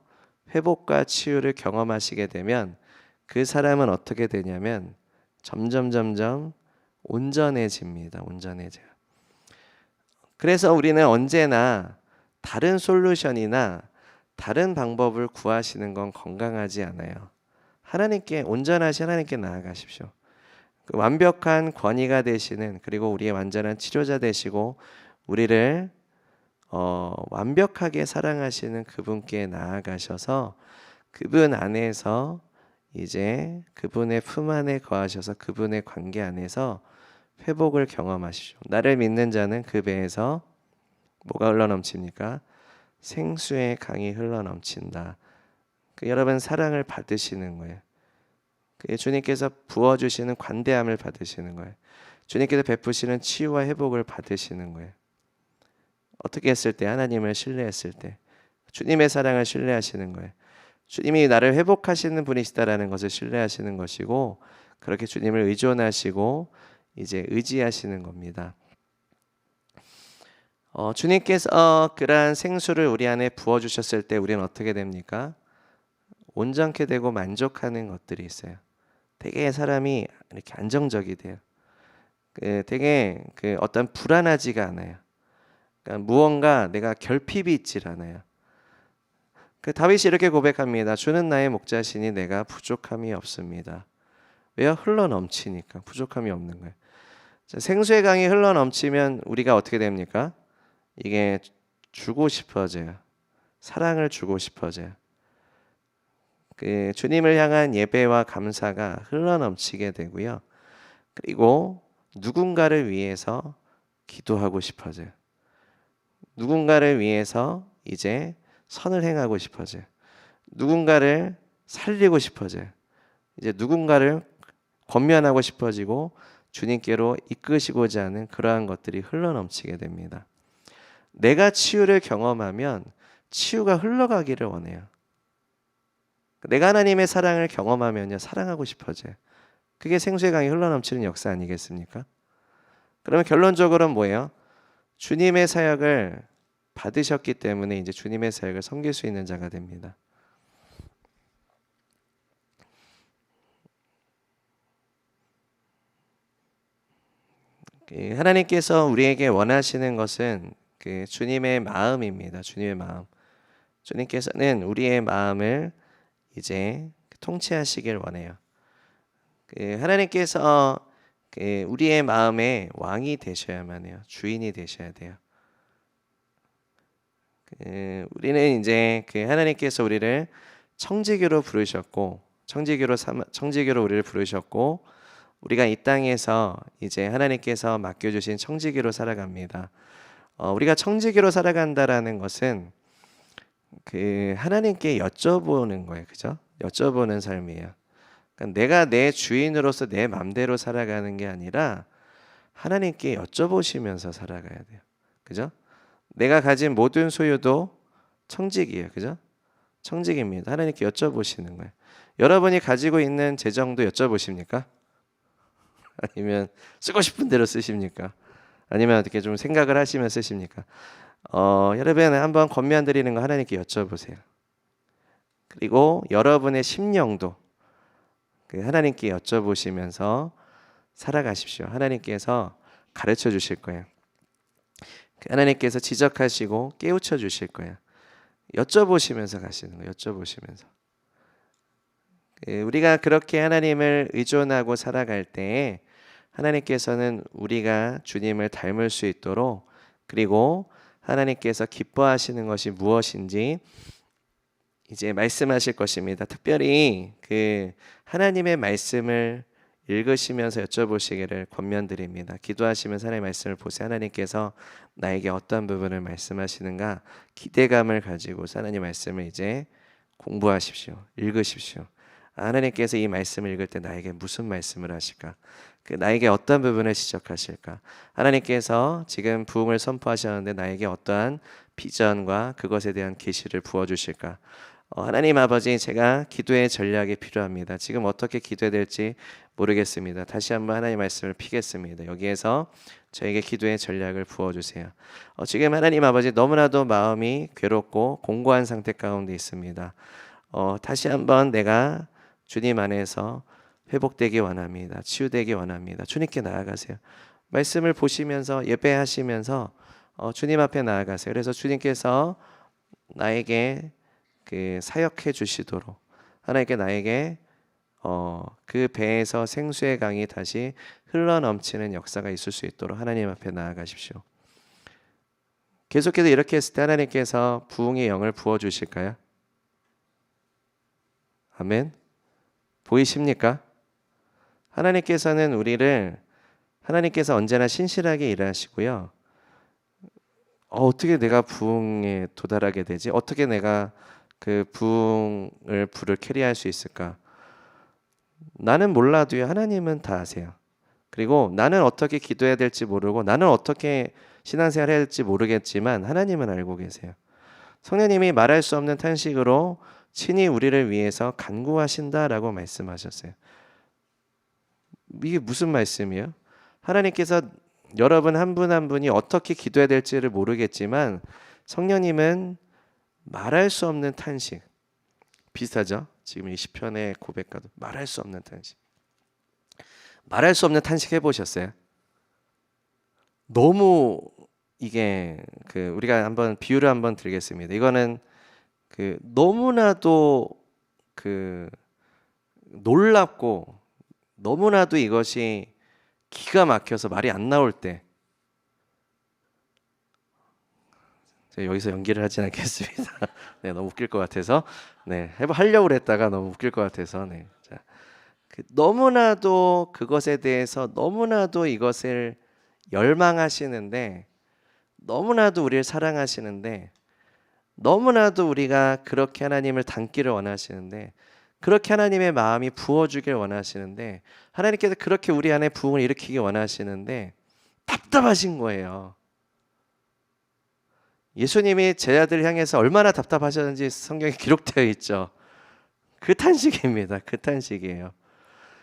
회복과 치유를 경험하시게 되면 그 사람은 어떻게 되냐면 점점 온전해집니다. 온전해져요. 그래서 우리는 언제나 다른 솔루션이나 다른 방법을 구하시는 건 건강하지 않아요. 하나님께 온전하신 하나님께 나아가십시오. 그 완벽한 권위가 되시는, 그리고 우리의 완전한 치료자 되시고 우리를 완벽하게 사랑하시는 그분께 나아가셔서 그분 안에서 이제 그분의 품 안에 거하셔서 그분의 관계 안에서 회복을 경험하시죠. 나를 믿는 자는 그 배에서 뭐가 흘러넘칩니까? 생수의 강이 흘러넘친다. 여러분 사랑을 받으시는 거예요. 주님께서 부어주시는 관대함을 받으시는 거예요. 주님께서 베푸시는 치유와 회복을 받으시는 거예요. 어떻게 했을 때? 하나님을 신뢰했을 때. 주님의 사랑을 신뢰하시는 거예요. 주님이 나를 회복하시는 분이시다라는 것을 신뢰하시는 것이고, 그렇게 주님을 의존하시고 이제 의지하시는 겁니다. 주님께서 그러한 생수를 우리 안에 부어주셨을 때 우리는 어떻게 됩니까? 온전케 되고 만족하는 것들이 있어요. 되게 사람이 이렇게 안정적이 돼요. 되게 어떤 불안하지가 않아요. 그러니까 무언가 내가 결핍이 있질 않아요. 다윗이 이렇게 고백합니다. 주는 나의 목자시니 내가 부족함이 없습니다. 왜요? 흘러넘치니까 부족함이 없는 거예요. 생수의 강이 흘러넘치면 우리가 어떻게 됩니까? 이게 주고 싶어져요. 사랑을 주고 싶어져요. 주님을 향한 예배와 감사가 흘러넘치게 되고요. 그리고 누군가를 위해서 기도하고 싶어져요. 누군가를 위해서 이제 선을 행하고 싶어져요. 누군가를 살리고 싶어져요. 이제 누군가를 권면하고 싶어지고 주님께로 이끄시고자 하는 그러한 것들이 흘러넘치게 됩니다. 내가 치유를 경험하면 치유가 흘러가기를 원해요. 내가 하나님의 사랑을 경험하면요, 사랑하고 싶어져요. 그게 생수의 강이 흘러넘치는 역사 아니겠습니까? 그러면 결론적으로는 뭐예요? 주님의 사역을 받으셨기 때문에 이제 주님의 사역을 섬길 수 있는 자가 됩니다. 하나님께서 우리에게 원하시는 것은 주님의 마음입니다. 주님의 마음. 주님께서는 우리의 마음을 이제 통치하시길 원해요. 하나님께서 우리의 마음의 왕이 되셔야만 해요. 주인이 되셔야 돼요. 우리는 이제 하나님께서 우리를 청지기로 부르셨고, 청지기로 우리를 부르셨고, 우리가 이 땅에서 이제 하나님께서 맡겨주신 청지기로 살아갑니다. 우리가 청지기로 살아간다라는 것은 하나님께 여쭤보는 거예요, 그죠? 여쭤보는 삶이에요. 그러니까 내가 내 주인으로서 내 맘대로 살아가는 게 아니라 하나님께 여쭤보시면서 살아가야 돼요, 그죠? 내가 가진 모든 소유도 청직이에요, 그죠? 청직입니다. 하나님께 여쭤보시는 거예요. 여러분이 가지고 있는 재정도 여쭤보십니까? 아니면 쓰고 싶은 대로 쓰십니까? 아니면 어떻게 좀 생각을 하시면 쓰십니까? 여러분 한번 권면 드리는 거 하나님께 여쭤보세요. 그리고 여러분의 심령도 하나님께 여쭤보시면서 살아가십시오. 하나님께서 가르쳐 주실 거예요. 하나님께서 지적하시고 깨우쳐 주실 거예요. 여쭤보시면서 가시는 거예요. 여쭤보시면서. 우리가 그렇게 하나님을 의존하고 살아갈 때에 하나님께서는 우리가 주님을 닮을 수 있도록, 그리고 하나님께서 기뻐하시는 것이 무엇인지 이제 말씀하실 것입니다. 특별히 하나님의 말씀을 읽으시면서 여쭤보시기를 권면드립니다. 기도하시면서 하나님의 말씀을 보세요. 하나님께서 나에게 어떤 부분을 말씀하시는가 기대감을 가지고 하나님 말씀을 이제 공부하십시오. 읽으십시오. 하나님께서 이 말씀을 읽을 때 나에게 무슨 말씀을 하실까? 나에게 어떤 부분을 지적하실까? 하나님께서 지금 부흥을 선포하셨는데 나에게 어떠한 비전과 그것에 대한 계시를 부어주실까? 하나님 아버지, 제가 기도의 전략이 필요합니다. 지금 어떻게 기도해야 될지 모르겠습니다. 다시 한번 하나님 말씀을 피겠습니다. 여기에서 저에게 기도의 전략을 부어주세요. 지금 하나님 아버지, 너무나도 마음이 괴롭고 공고한 상태 가운데 있습니다. 다시 한번 내가 주님 안에서 회복되기 원합니다. 치유되기 원합니다. 주님께 나아가세요. 말씀을 보시면서 예배하시면서 주님 앞에 나아가세요. 그래서 주님께서 나에게 그 사역해 주시도록 하나님께 나에게 그 배에서 생수의 강이 다시 흘러 넘치는 역사가 있을 수 있도록 하나님 앞에 나아가십시오. 계속해서 이렇게 했을 때 하나님께서 부흥의 영을 부어 주실까요? 아멘. 보이십니까? 하나님께서 언제나 신실하게 일하시고요. 어떻게 내가 부흥에 도달하게 되지? 어떻게 내가 그 부흥을 불을 캐리할 수 있을까? 나는 몰라도요. 하나님은 다 아세요. 그리고 나는 어떻게 기도해야 될지 모르고 나는 어떻게 신앙생활 해야 될지 모르겠지만 하나님은 알고 계세요. 성령님이 말할 수 없는 탄식으로 친히 우리를 위해서 간구하신다라고 말씀하셨어요. 이게 무슨 말씀이에요? 하나님께서 여러분 한 분 한 분이 어떻게 기도해야 될지를 모르겠지만 성령님은 말할 수 없는 탄식, 비슷하죠? 지금 이 시편의 고백과도 말할 수 없는 탄식. 말할 수 없는 탄식 해보셨어요? 너무 이게 우리가 한번 비유를 한번 드리겠습니다. 이거는 너무나도 놀랍고 너무나도 이것이 기가 막혀서 말이 안 나올 때 제가 여기서 연기를 하진 않겠습니다. 네, 너무 웃길 것 같아서 하려고 그랬다가 너무 웃길 것 같아서 자, 너무나도 그것에 대해서 너무나도 이것을 열망하시는데 너무나도 우리를 사랑하시는데 너무나도 우리가 그렇게 하나님을 닮기를 원하시는데 그렇게 하나님의 마음이 부어주길 원하시는데 하나님께서 그렇게 우리 안에 부흥을 일으키기 원하시는데 답답하신 거예요. 예수님이 제자들을 향해서 얼마나 답답하셨는지 성경에 기록되어 있죠. 그 탄식입니다. 그 탄식이에요.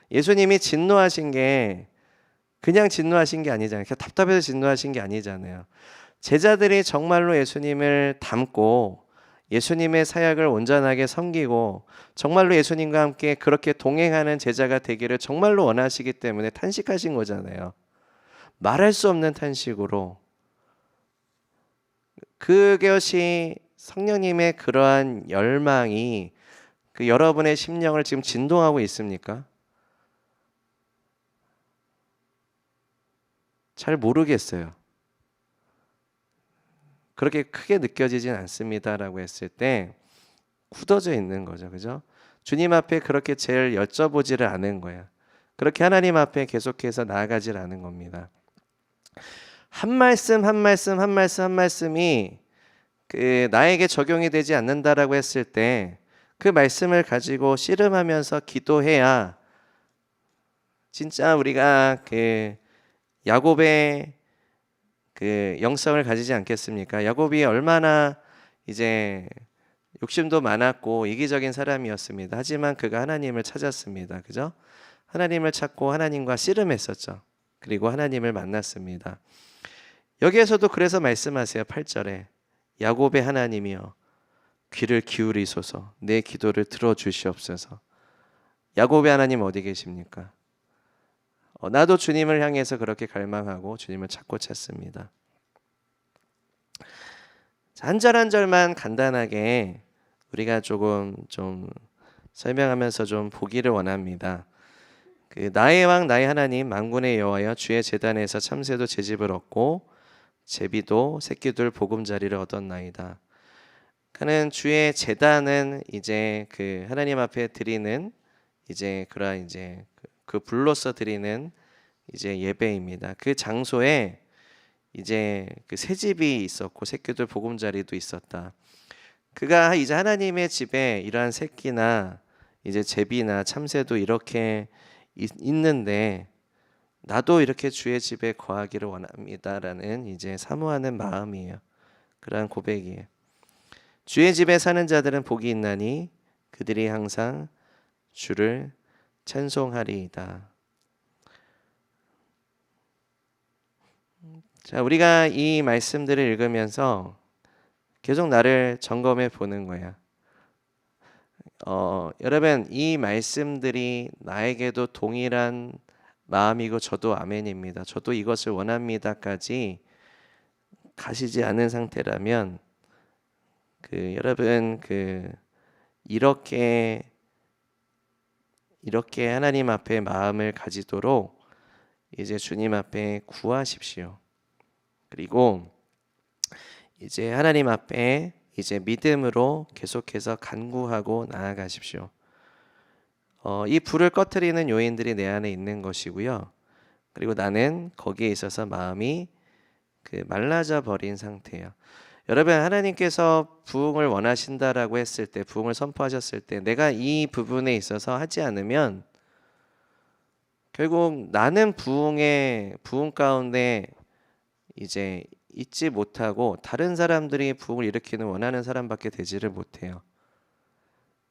예수님이 진노하신 게 그냥 진노하신 게 아니잖아요. 그냥 답답해서 진노하신 게 아니잖아요. 제자들이 정말로 예수님을 닮고 예수님의 사역을 온전하게 섬기고 정말로 예수님과 함께 그렇게 동행하는 제자가 되기를 정말로 원하시기 때문에 탄식하신 거잖아요. 말할 수 없는 탄식으로. 그것이 성령님의 그러한 열망이 여러분의 심령을 지금 진동하고 있습니까? 잘 모르겠어요. 그렇게 크게 느껴지진 않습니다라고 했을 때 굳어져 있는 거죠. 그죠? 주님 앞에 그렇게 제일 여쭤보지를 않은 거예요. 그렇게 하나님 앞에 계속해서 나아가질 않은 겁니다. 한 말씀 한 말씀 한 말씀 한 말씀이 나에게 적용이 되지 않는다라고 했을 때 그 말씀을 가지고 씨름하면서 기도해야 진짜 우리가 야곱의 영성을 가지지 않겠습니까? 야곱이 얼마나 이제 욕심도 많았고 이기적인 사람이었습니다. 하지만 그가 하나님을 찾았습니다. 그죠? 하나님을 찾고 하나님과 씨름했었죠. 그리고 하나님을 만났습니다. 여기에서도 그래서 말씀하세요. 8절에 야곱의 하나님이여 귀를 기울이소서 내 기도를 들어주시옵소서. 야곱의 하나님 어디 계십니까? 나도 주님을 향해서 그렇게 갈망하고 주님을 찾고 찾습니다. 한 절 한 절만 간단하게 우리가 조금 좀 설명하면서 좀 보기를 원합니다. 나의 왕 나의 하나님 만군의 여호와여 주의 제단에서 참새도 제 집을 얻고 제비도 새끼들 보금자리를 얻었나이다. 그는 주의 제단은 이제 하나님 앞에 드리는 이제 그러한 이제 그 불로서 드리는 이제 예배입니다. 그 장소에 이제 새 집이 있었고 새끼들 보금자리도 있었다. 그가 이제 하나님의 집에 이러한 새끼나 이제 제비나 참새도 이렇게 있는데 나도 이렇게 주의 집에 거하기를 원합니다라는 이제 사모하는 마음이에요. 그러한 고백이에요. 주의 집에 사는 자들은 복이 있나니 그들이 항상 주를 찬송하리이다. 자, 우리가 이 말씀들을 읽으면서 계속 나를 점검해 보는 거야. 여러분 이 말씀들이 나에게도 동일한 마음이고 저도 아멘입니다. 저도 이것을 원합니다까지 가시지 않은 상태라면 여러분 이렇게 하나님 앞에 마음을 가지도록 이제 주님 앞에 구하십시오. 그리고 이제 하나님 앞에 이제 믿음으로 계속해서 간구하고 나아가십시오. 이 불을 꺼트리는 요인들이 내 안에 있는 것이고요. 그리고 나는 거기에 있어서 마음이 말라져 버린 상태예요. 여러분, 하나님께서 부흥을 원하신다라고 했을 때, 부흥을 선포하셨을 때 내가 이 부분에 있어서 하지 않으면 결국 나는 부흥 가운데 이제 있지 못하고 다른 사람들이 부흥을 일으키는 원하는 사람밖에 되지를 못해요.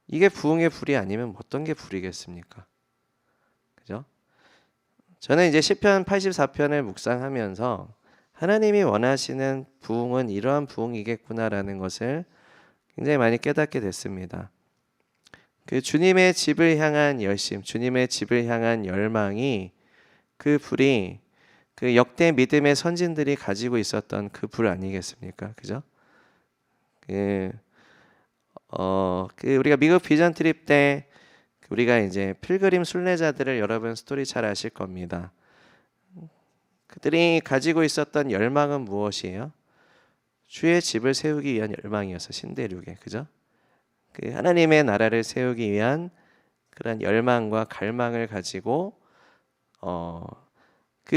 이게 부흥의 불이 아니면 어떤 게 불이겠습니까? 그죠? 저는 이제 시편 84편을 묵상하면서 하나님이 원하시는 부흥은 이러한 부흥이겠구나라는 것을 굉장히 많이 깨닫게 됐습니다. 주님의 집을 향한 열심, 주님의 집을 향한 열망이 그 불이 역대 믿음의 선진들이 가지고 있었던 그 불 아니겠습니까? 그죠? 우리가 미국 비전 트립 때 우리가 이제 필그림 순례자들을 여러분 스토리 잘 아실 겁니다. 그들이 가지고 있었던 열망은 무엇이에요? 주의 집을 세우기 위한 열망이어서 신대륙에, 그죠? 하나님의 나라를 세우기 위한 그런 열망과 갈망을 가지고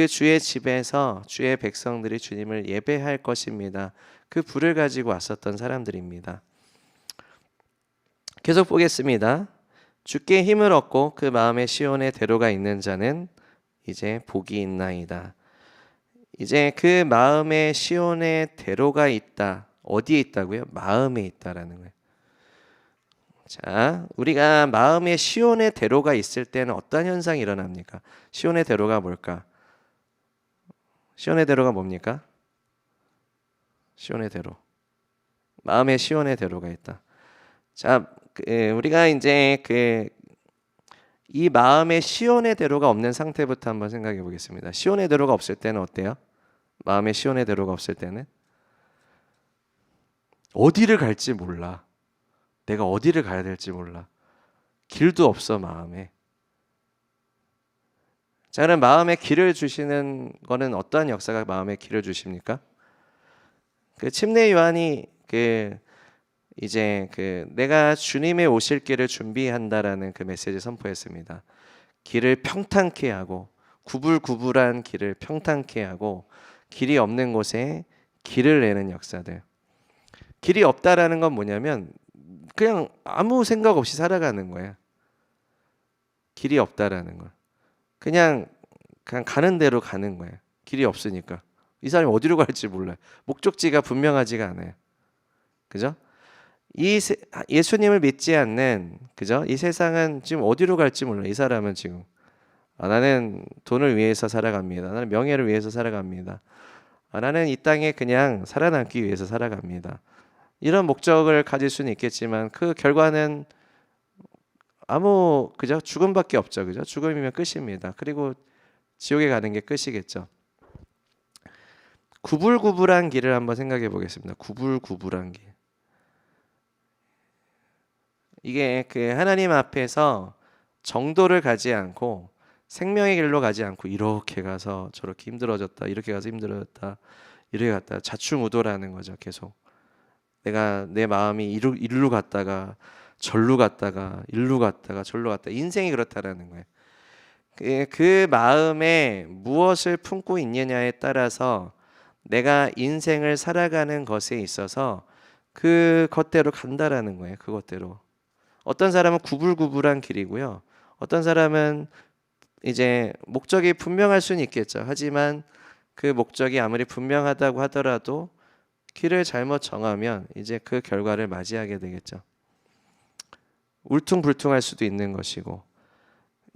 주의 집에서 주의 백성들이 주님을 예배할 것입니다. 그 불을 가지고 왔었던 사람들입니다. 계속 보겠습니다. 주께 힘을 얻고 그 마음에 시온의 대로가 있는 자는 이제 복이 있나이다. 이제 그 마음에 시온의 대로가 있다. 어디에 있다고요? 마음에 있다라는 거예요. 자, 우리가 마음에 시온의 대로가 있을 때는 어떤 현상이 일어납니까? 시온의 대로가 뭘까? 시온의 대로가 뭡니까? 시온의 대로. 마음에 시온의 대로가 있다. 자, 우리가 이제 이 마음에 시온의 대로가 없는 상태부터 한번 생각해 보겠습니다. 시온의 대로가 없을 때는 어때요? 마음에 시온의 대로가 없을 때는 어디를 갈지 몰라. 내가 어디를 가야 될지 몰라. 길도 없어 마음에. 자, 그럼 마음에 길을 주시는 거는 어떠한 역사가 마음에 길을 주십니까? 침례 요한이 이제 내가 주님의 오실 길을 준비한다라는 그 메시지 선포했습니다. 길을 평탄케 하고 구불구불한 길을 평탄케 하고 길이 없는 곳에 길을 내는 역사들. 길이 없다라는 건 뭐냐면 그냥 아무 생각 없이 살아가는 거야. 길이 없다라는 걸. 그냥 가는 대로 가는 거야. 길이 없으니까. 이 사람이 어디로 갈지 몰라요. 목적지가 분명하지가 않아요. 그죠? 예수님을 믿지 않는, 그죠? 이 세상은 지금 어디로 갈지 몰라. 이 사람은 지금 나는 돈을 위해서 살아갑니다. 나는 명예를 위해서 살아갑니다. 나는 이 땅에 그냥 살아남기 위해서 살아갑니다. 이런 목적을 가질 수는 있겠지만 그 결과는 그죠? 죽음밖에 없죠. 그죠? 죽음이면 끝입니다. 그리고 지옥에 가는 게 끝이겠죠. 구불구불한 길을 한번 생각해 보겠습니다. 구불구불한 길. 이게 하나님 앞에서 정도를 가지 않고 생명의 길로 가지 않고 이렇게 가서 저렇게 힘들어졌다, 이렇게 가서 힘들어졌다, 이렇게 갔다 좌충우돌하는 거죠. 계속 내가 내 마음이 일로 갔다가 절로 갔다가 일로 갔다가 절로 갔다. 인생이 그렇다라는 거예요. 그 마음에 무엇을 품고 있느냐에 따라서 내가 인생을 살아가는 것에 있어서 그것대로 간다라는 거예요. 그것대로. 어떤 사람은 구불구불한 길이고요. 어떤 사람은 이제 목적이 분명할 수는 있겠죠. 하지만 그 목적이 아무리 분명하다고 하더라도 길을 잘못 정하면 이제 그 결과를 맞이하게 되겠죠. 울퉁불퉁할 수도 있는 것이고,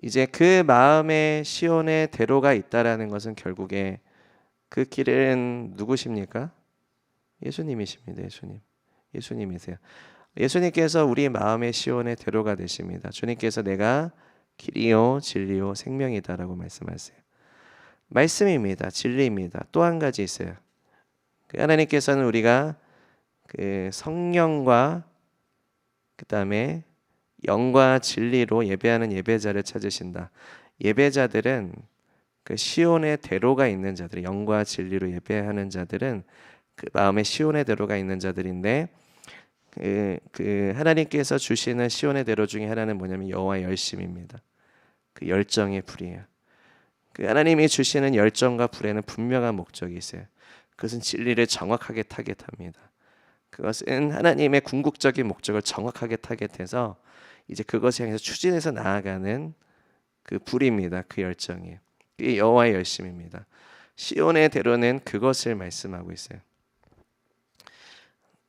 이제 그 마음에 시온의 대로가 있다라는 것은 결국에 그 길은 누구십니까? 예수님이십니다. 예수님이세요. 예수님께서 우리 마음의 시온의 대로가 되십니다. 주님께서 내가 길이요 진리요 생명이다라고 말씀하세요. 말씀입니다. 진리입니다. 또 한 가지 있어요. 그 하나님께서는 우리가 그 성령과 그 다음에 영과 진리로 예배하는 예배자를 찾으신다. 예배자들은 그 시온의 대로가 있는 자들, 영과 진리로 예배하는 자들은 그 마음에 시온의 대로가 있는 자들인데 그 하나님께서 주시는 시온의 대로 중에 하나는 뭐냐면 여호와의 열심입니다. 그 열정의 불이에요. 그 하나님이 주시는 열정과 불에는 분명한 목적이 있어요. 그것은 진리를 정확하게 타겟합니다. 그것은 하나님의 궁극적인 목적을 정확하게 타겟해서 이제 그것을 향해서 추진해서 나아가는 그 불입니다. 그 열정이에요. 그게 여호와의 열심입니다. 시온의 대로는 그것을 말씀하고 있어요.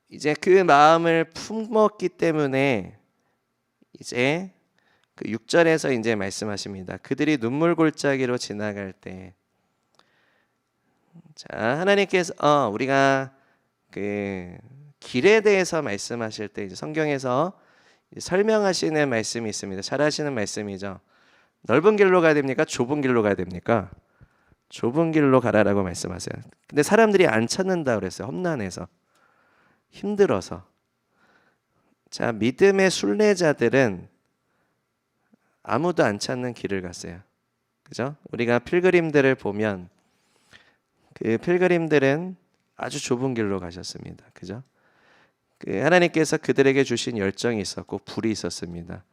이제 그 마음을 품었기 때문에 이제 그 6절에서 이제 말씀하십니다. 그들이 눈물 골짜기로 지나갈 때, 자 하나님께서 우리가 그 길에 대해서 말씀하실 때 이제 성경에서 설명하시는 말씀이 있습니다. 잘 아시는 말씀이죠. 넓은 길로 가야 됩니까? 좁은 길로 가야 됩니까? 좁은 길로 가라라고 말씀하세요. 근데 사람들이 안 찾는다 그랬어요. 험난해서, 힘들어서. 자, 믿음의 순례자들은 아무도 안 찾는 길을 갔어요. 그죠? 우리가 필그림들을 보면 그 필그림들은 아주 좁은 길로 가셨습니다. 그죠? 그 하나님께서 그들에게 주신 열정이 있었고 불이 있었습니다.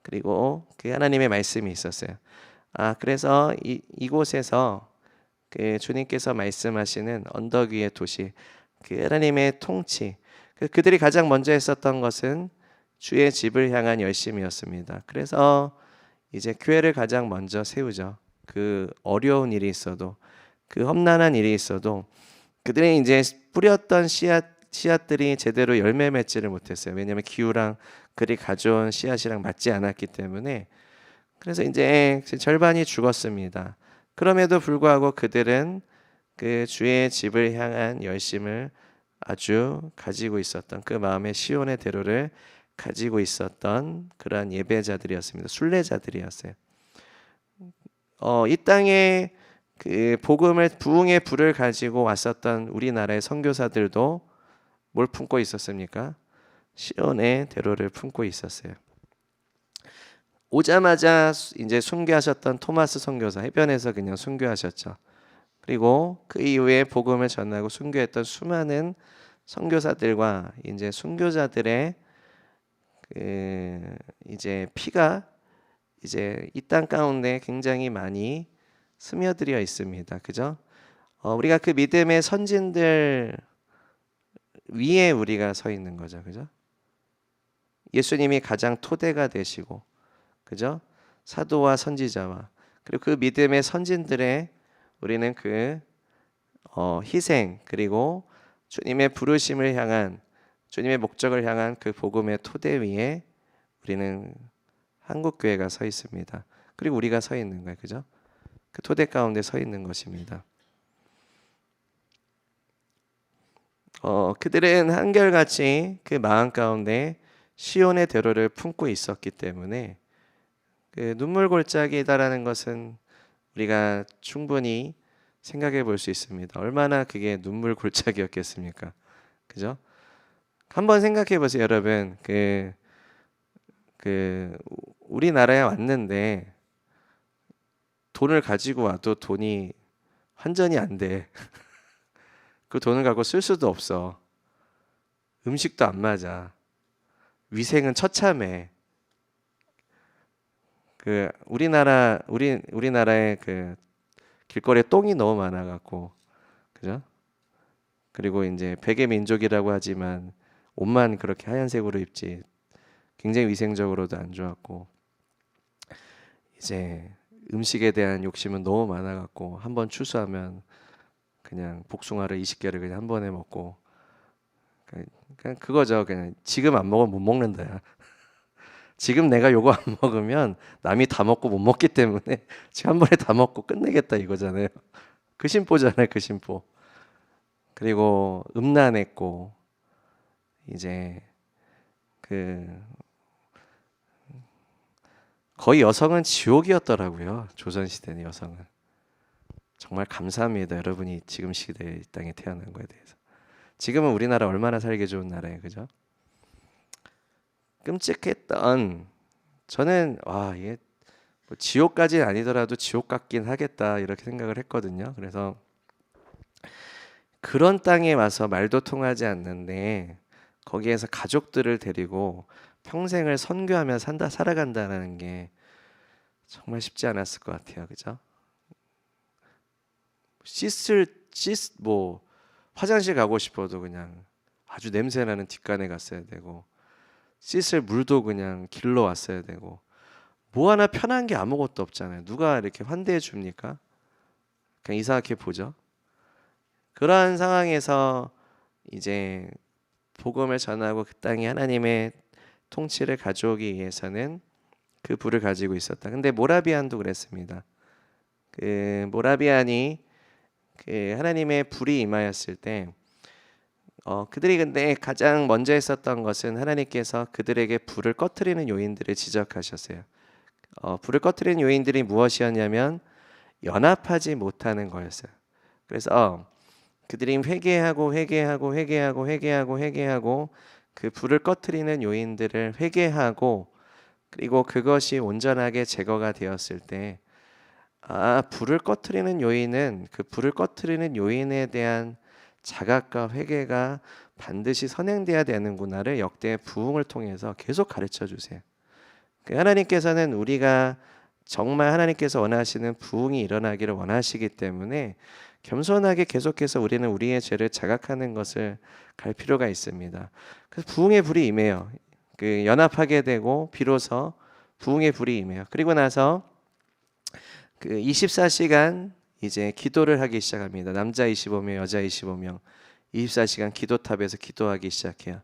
그리고 그 하나님의 말씀이 있었어요. 그래서 이곳에서 그 주님께서 말씀하시는 언덕 위의 도시, 그 하나님의 통치, 그들이 가장 먼저 했었던 것은 주의 집을 향한 열심이었습니다. 그래서 이제 교회를 가장 먼저 세우죠. 그 어려운 일이 있어도, 그 험난한 일이 있어도 그들이 이제 뿌렸던 씨앗들이 제대로 열매 맺지를 못했어요. 왜냐하면 기후랑 그들이 가져온 씨앗이랑 맞지 않았기 때문에. 그래서 이제 절반이 죽었습니다. 그럼에도 불구하고 그들은 그 주의 집을 향한 열심을 아주 가지고 있었던, 그 마음의 시온의 대로를 가지고 있었던 그러한 예배자들이었습니다. 순례자들이었어요. 이 땅에 그 복음을, 부흥의 불을 가지고 왔었던 우리나라의 선교사들도 뭘 품고 있었습니까? 시온의 대로를 품고 있었어요. 오자마자 이제 순교하셨던 토마스 선교사, 해변에서 그냥 순교하셨죠. 그리고 그 이후에 복음을 전하고 순교했던 수많은 선교사들과 이제 순교자들의 그 이제 피가 이제 이 땅 가운데 굉장히 많이 스며들어 있습니다. 그죠? 우리가 그 믿음의 선진들 위에 우리가 서 있는 거죠. 그죠? 예수님이 가장 토대가 되시고, 그죠? 사도와 선지자와, 그리고 그 믿음의 선진들의 우리는 그 희생, 그리고 주님의 부르심을 향한, 주님의 목적을 향한 그 복음의 토대 위에 우리는 한국교회가 서 있습니다. 그리고 우리가 서 있는 거예요. 그죠? 그 토대 가운데 서 있는 것입니다. 그들은 한결같이 그 마음 가운데 시온의 대로를 품고 있었기 때문에 그 눈물 골짜기다라는 것은 우리가 충분히 생각해 볼 수 있습니다. 얼마나 그게 눈물 골짜기였겠습니까? 그죠? 한번 생각해 보세요, 여러분. 우리나라에 왔는데 돈을 가지고 와도 돈이 환전이 안 돼. 그 돈을 갖고 쓸 수도 없어. 음식도 안 맞아. 위생은 처참해. 우리나라의 그 길거리에 똥이 너무 많아갖고, 그죠? 그리고 이제 백의 민족이라고 하지만 옷만 그렇게 하얀색으로 입지 굉장히 위생적으로도 안 좋았고, 이제 음식에 대한 욕심은 너무 많아갖고 한번 추수하면 그냥 복숭아를 20개를 그냥 한 번에 먹고, 그냥 그거죠. 그냥 지금 안 먹으면 못 먹는다. 지금 내가 요거 안 먹으면 남이 다 먹고 못 먹기 때문에 지금 한 번에 다 먹고 끝내겠다 이거잖아요. 그 심보잖아요. 그 심보. 그리고 음란했고, 이제 그 거의 여성은 지옥이었더라고요. 조선시대는 여성은. 정말 감사합니다. 여러분이 지금 시대에 이 땅에 태어난 거에 대해서. 지금은 우리나라 얼마나 살기 좋은 나라예요, 그죠? 끔찍했던 저는 와 이게 뭐 지옥까지는 아니더라도 지옥 같긴 하겠다 이렇게 생각을 했거든요. 그래서 그런 땅에 와서 말도 통하지 않는데 거기에서 가족들을 데리고 평생을 선교하며 살아간다는 게 정말 쉽지 않았을 것 같아요, 그죠? 뭐 화장실 가고 싶어도 그냥 아주 냄새나는 뒷간에 갔어야 되고 씻을 물도 그냥 길러 왔어야 되고 뭐 하나 편한 게 아무것도 없잖아요. 누가 이렇게 환대해 줍니까? 그냥 이상하게 보죠. 그러한 상황에서 이제 복음을 전하고 그 땅에 하나님의 통치를 가져오기 위해서는 그 불을 가지고 있었다. 근데 모라비안도 그랬습니다. 그 모라비안이 그 하나님의 불이 임하였을 때 그들이 근데 가장 먼저 했었던 것은 하나님께서 그들에게 불을 꺼트리는 요인들을 지적하셨어요. 불을 꺼트리는 요인들이 무엇이었냐면 연합하지 못하는 거였어요. 그래서 그들이 회개하고 그 불을 꺼트리는 요인들을 회개하고 그리고 그것이 온전하게 제거가 되었을 때 불을 꺼트리는 요인은 그 불을 꺼트리는 요인에 대한 자각과 회개가 반드시 선행돼야 되는구나를 역대 부흥을 통해서 계속 가르쳐 주세요. 하나님께서는 우리가 정말 하나님께서 원하시는 부흥이 일어나기를 원하시기 때문에 겸손하게 계속해서 우리는 우리의 죄를 자각하는 것을 갈 필요가 있습니다. 그래서 부흥의 불이 임해요. 그 연합하게 되고 비로소 부흥의 불이 임해요. 그리고 나서 그 24시간 이제 기도를 하기 시작합니다. 남자 25명, 여자 25명, 24시간 기도탑에서 기도하기 시작해요.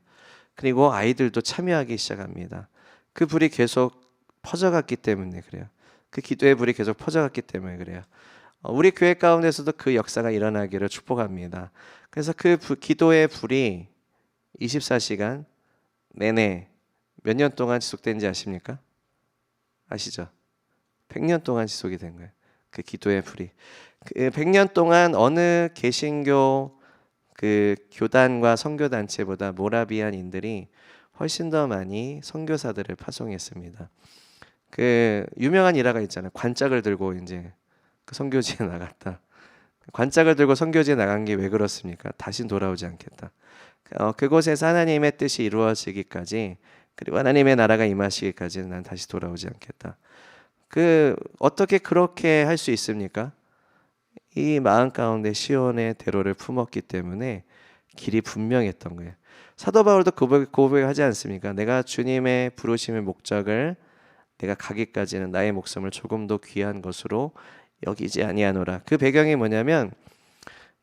그리고 아이들도 참여하기 시작합니다. 그 불이 계속 퍼져갔기 때문에 그래요. 그 기도의 불이 계속 퍼져갔기 때문에 그래요. 우리 교회 가운데서도 그 역사가 일어나기를 축복합니다. 그래서 그 기도의 불이 24시간 내내 몇 년 동안 지속된지 아십니까? 아시죠? 100년 동안 지속이 된 거예요. 그 기도의 불이. 그 100년 동안 어느 개신교 그 교단과 선교 단체보다 모라비안인들이 훨씬 더 많이 선교사들을 파송했습니다. 그 유명한 일화가 있잖아요. 관짝을 들고 이제 그 선교지에 나갔다. 관짝을 들고 선교지에 나간 게 왜 그렇습니까? 다신 돌아오지 않겠다. 그곳에서 하나님의 뜻이 이루어지기까지 그리고 하나님의 나라가 임하시기까지는 난 다시 돌아오지 않겠다. 어떻게 그렇게 할 수 있습니까? 이 마음 가운데 시온의 대로를 품었기 때문에 길이 분명했던 거예요. 사도 바울도 고백하지 않습니까? 내가 주님의 부르심의 목적을 내가 가기까지는 나의 목숨을 조금도 귀한 것으로 여기지 아니하노라. 그 배경이 뭐냐면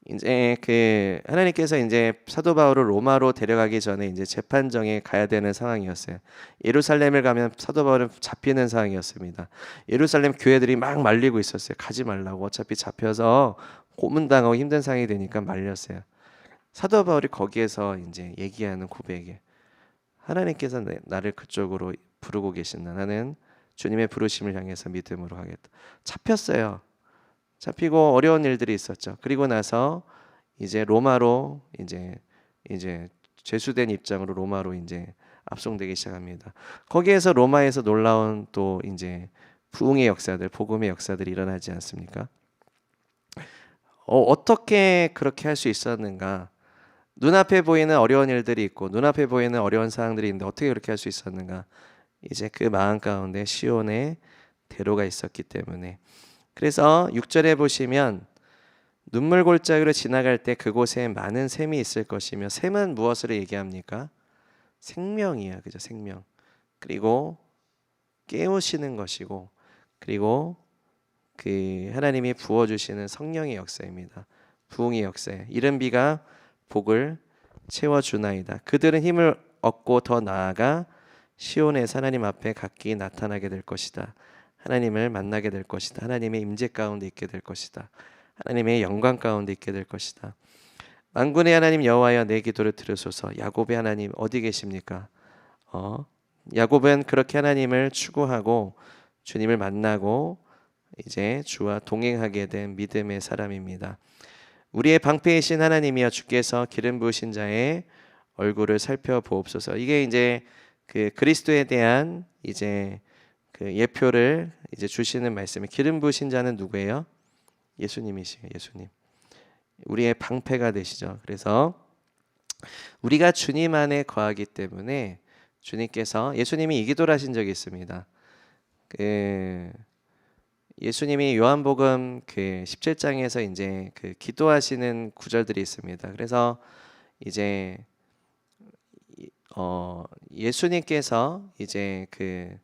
이제 그 하나님께서 이제 사도 바울을 로마로 데려가기 전에 이제 재판정에 가야 되는 상황이었어요. 예루살렘을 가면 사도 바울은 잡히는 상황이었습니다. 예루살렘 교회들이 막 말리고 있었어요. 가지 말라고. 어차피 잡혀서 고문당하고 힘든 상황이 되니까 말렸어요. 사도 바울이 거기에서 이제 얘기하는 고백에 하나님께서 나를 그쪽으로 부르고 계신다. 나는 주님의 부르심을 향해서 믿음으로 하겠다. 잡혔어요. 잡히고 어려운 일들이 있었죠. 그리고 나서 이제 로마로 이제 죄수된 입장으로 로마로 이제 압송되기 시작합니다. 거기에서 로마에서 놀라운 또 이제 부흥의 역사들, 복음의 역사들이 일어나지 않습니까? 어떻게 그렇게 할 수 있었는가? 눈앞에 보이는 어려운 일들이 있고 눈앞에 보이는 어려운 상황들이 있는데 어떻게 그렇게 할 수 있었는가? 이제 그 마음 가운데 시온의 대로가 있었기 때문에 그래서 6절에 보시면 눈물 골짜기로 지나갈 때 그곳에 많은 샘이 있을 것이며 샘은 무엇을 얘기합니까? 생명이야. 그죠? 생명. 그리고 깨우시는 것이고 그리고 그 하나님이 부어 주시는 성령의 역사입니다. 부흥의 역사에 이른 비가 복을 채워 주나이다. 그들은 힘을 얻고 더 나아가 시온에서 하나님 앞에 각기 나타나게 될 것이다. 하나님을 만나게 될 것이다. 하나님의 임재 가운데 있게 될 것이다. 하나님의 영광 가운데 있게 될 것이다. 만군의 하나님 여호와여 내 기도를 들으소서. 야곱의 하나님 어디 계십니까? 야곱은 그렇게 하나님을 추구하고 주님을 만나고 이제 주와 동행하게 된 믿음의 사람입니다. 우리의 방패이신 하나님이여 주께서 기름 부으신 자의 얼굴을 살펴보옵소서. 이게 이제 그 그리스도에 대한 이제 그 예표를 이제 주시는 말씀이, 기름 부으신 자는 누구예요? 예수님이시에요. 예수님. 우리의 방패가 되시죠. 그래서 우리가 주님 안에 거하기 때문에 주님께서, 예수님이 이 기도를 하신 적이 있습니다. 예수님이 요한복음 그 17장에서 이제 그 기도하시는 구절들이 있습니다. 그래서 이제 예수님께서 이제 그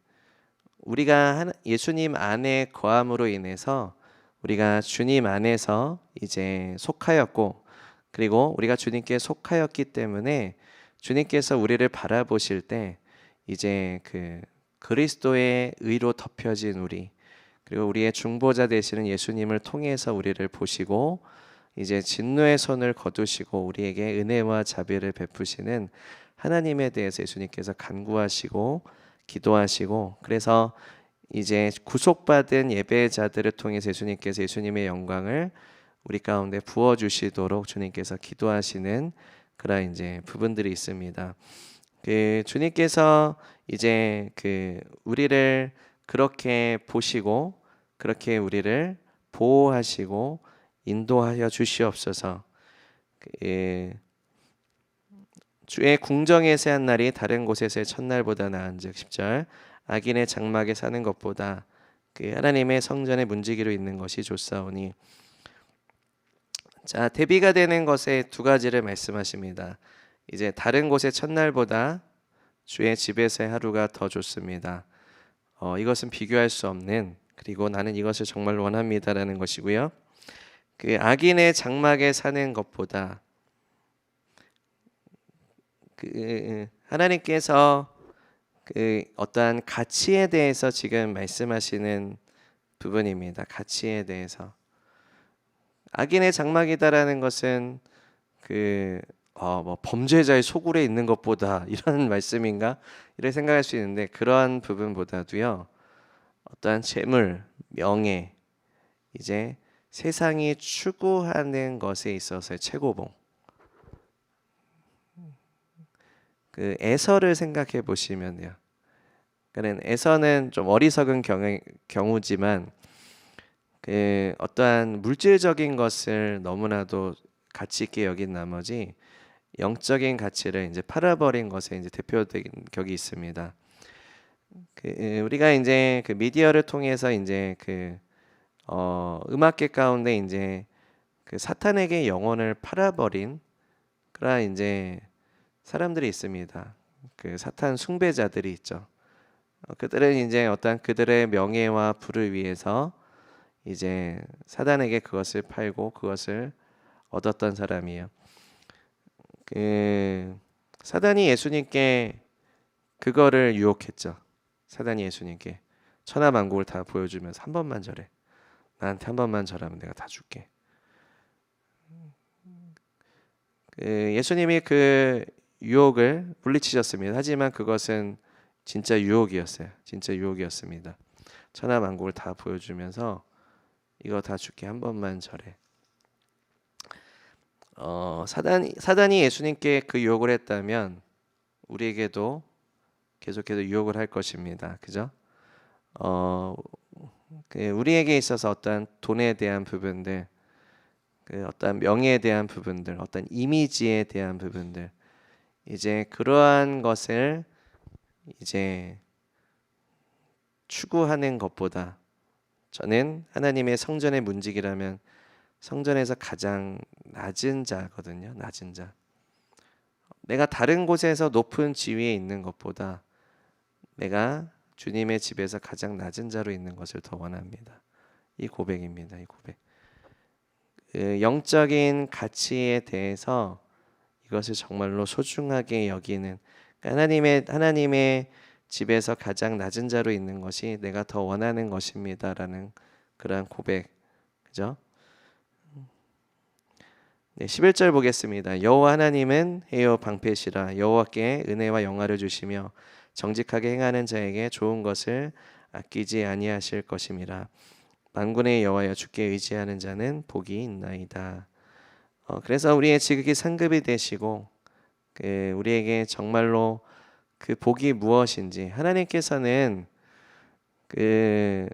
우리가 예수님 안에 거함으로 인해서 우리가 주님 안에서 이제 속하였고, 그리고 우리가 주님께 속하였기 때문에 주님께서 우리를 바라보실 때 이제 그 그리스도의 의로 덮여진 우리, 그리고 우리의 중보자 되시는 예수님을 통해서 우리를 보시고 이제 진노의 손을 거두시고 우리에게 은혜와 자비를 베푸시는 하나님에 대해서 예수님께서 간구하시고 기도하시고, 그래서 이제 구속받은 예배자들을 통해서 예수님께서 예수님의 영광을 우리 가운데 부어 주시도록 주님께서 기도하시는 그런 이제 부분들이 있습니다. 그 주님께서 이제 그 우리를 그렇게 보시고 그렇게 우리를 보호하시고 인도하여 주시옵소서. 주의 궁정에 세한 날이 다른 곳에서의 첫날보다 나은즉 10절 악인의 장막에 사는 것보다 그 하나님의 성전의 문지기로 있는 것이 좋사오니. 자, 대비가 되는 것에 두 가지를 말씀하십니다. 이제 다른 곳의 첫날보다 주의 집에서의 하루가 더 좋습니다. 이것은 비교할 수 없는, 그리고 나는 이것을 정말 원합니다라는 것이고요. 그 악인의 장막에 사는 것보다 그 하나님께서 그 어떠한 가치에 대해서 지금 말씀하시는 부분입니다. 가치에 대해서. 악인의 장막이다라는 것은 뭐 범죄자의 소굴에 있는 것보다 이런 말씀인가? 이렇게 생각할 수 있는데, 그러한 부분보다도요, 어떠한 재물, 명예, 이제 세상이 추구하는 것에 있어서의 최고봉. 그 에서를 생각해 보시면요. 그는 에서는 좀 어리석은 경우지만 그 어떠한 물질적인 것을 너무나도 가치 있게 여긴 나머지 영적인 가치를 이제 팔아버린 것에 이제 대표적인 격이 있습니다. 우리가 이제 그 미디어를 통해서 이제 음악계 가운데 이제 그 사탄에게 영혼을 팔아버린 그런 이제 사람들이 있습니다. 그 사탄 숭배자들이 있죠. 그들은 이제 어떤 그들의 명예와 부를 위해서 이제 사단에게 그것을 팔고 그것을 얻었던 사람이에요. 사단이 예수님께 그거를 유혹했죠. 사단이 예수님께 천하만국을 다 보여주면서 한 번만 절해. 나한테 한 번만 절하면 내가 다 줄게. 예수님이 그 유혹을 물리치셨습니다. 하지만 그것은 진짜 유혹이었어요. 진짜 유혹이었습니다. 천하만국을 다 보여주면서 이거 다 줄게, 한 번만 절해. 사단이 예수님께 그 유혹을 했다면 우리에게도 계속해서 유혹을 할 것입니다. 그죠? 우리에게 있어서 어떤 돈에 대한 부분들, 어떤 명예에 대한 부분들, 어떤 이미지에 대한 부분들, 이제 그러한 것을 이제 추구하는 것보다, 저는 하나님의 성전의 문지기라면 성전에서 가장 낮은 자거든요. 낮은 자. 내가 다른 곳에서 높은 지위에 있는 것보다 내가 주님의 집에서 가장 낮은 자로 있는 것을 더 원합니다. 이 고백입니다. 이 고백. 영적인 가치에 대해서 이것을 정말로 소중하게 여기는, 하나님의 집에서 가장 낮은 자로 있는 것이 내가 더 원하는 것입니다라는 그러한 고백. 그죠? 네, 11절 보겠습니다. 여호와 하나님은 해요 방패시라. 여호와께 은혜와 영화를 주시며 정직하게 행하는 자에게 좋은 것을 아끼지 아니하실 것임이라. 만군의 여호와여 주께 의지하는 자는 복이 있나이다. 그래서 우리의 지극히 상급이 되시고 우리에게 정말로 그 복이 무엇인지 하나님께서는 그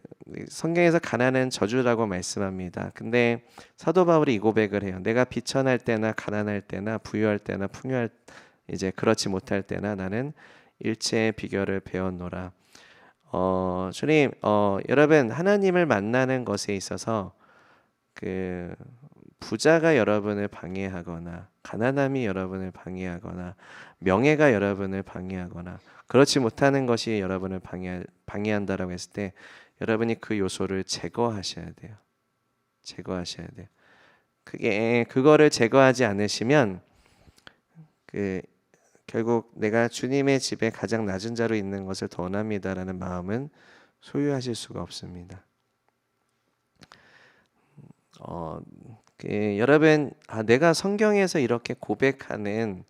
성경에서 가난은 저주라고 말씀합니다. 근데 사도 바울이 이 고백을 해요. 내가 비천할 때나 가난할 때나 부유할 때나 풍요할 이제 그렇지 못할 때나 나는 일체의 비결을 배웠노라. 주님, 여러분 하나님을 만나는 것에 있어서 그 부자가 여러분을 방해하거나 가난함이 여러분을 방해하거나 명예가 여러분을 방해하거나 그렇지 못하는 것이 여러분을 방해한다라고 했을 때 여러분이 그 요소를 제거하셔야 돼요. 제거하셔야 돼요. 그거를 제거하지 않으시면 결국 내가 주님의 집에 가장 낮은 자로 있는 것을 더 원합니다라는 마음은 소유하실 수가 없습니다. 여러분, 내가 성경에서 이렇게 고백하는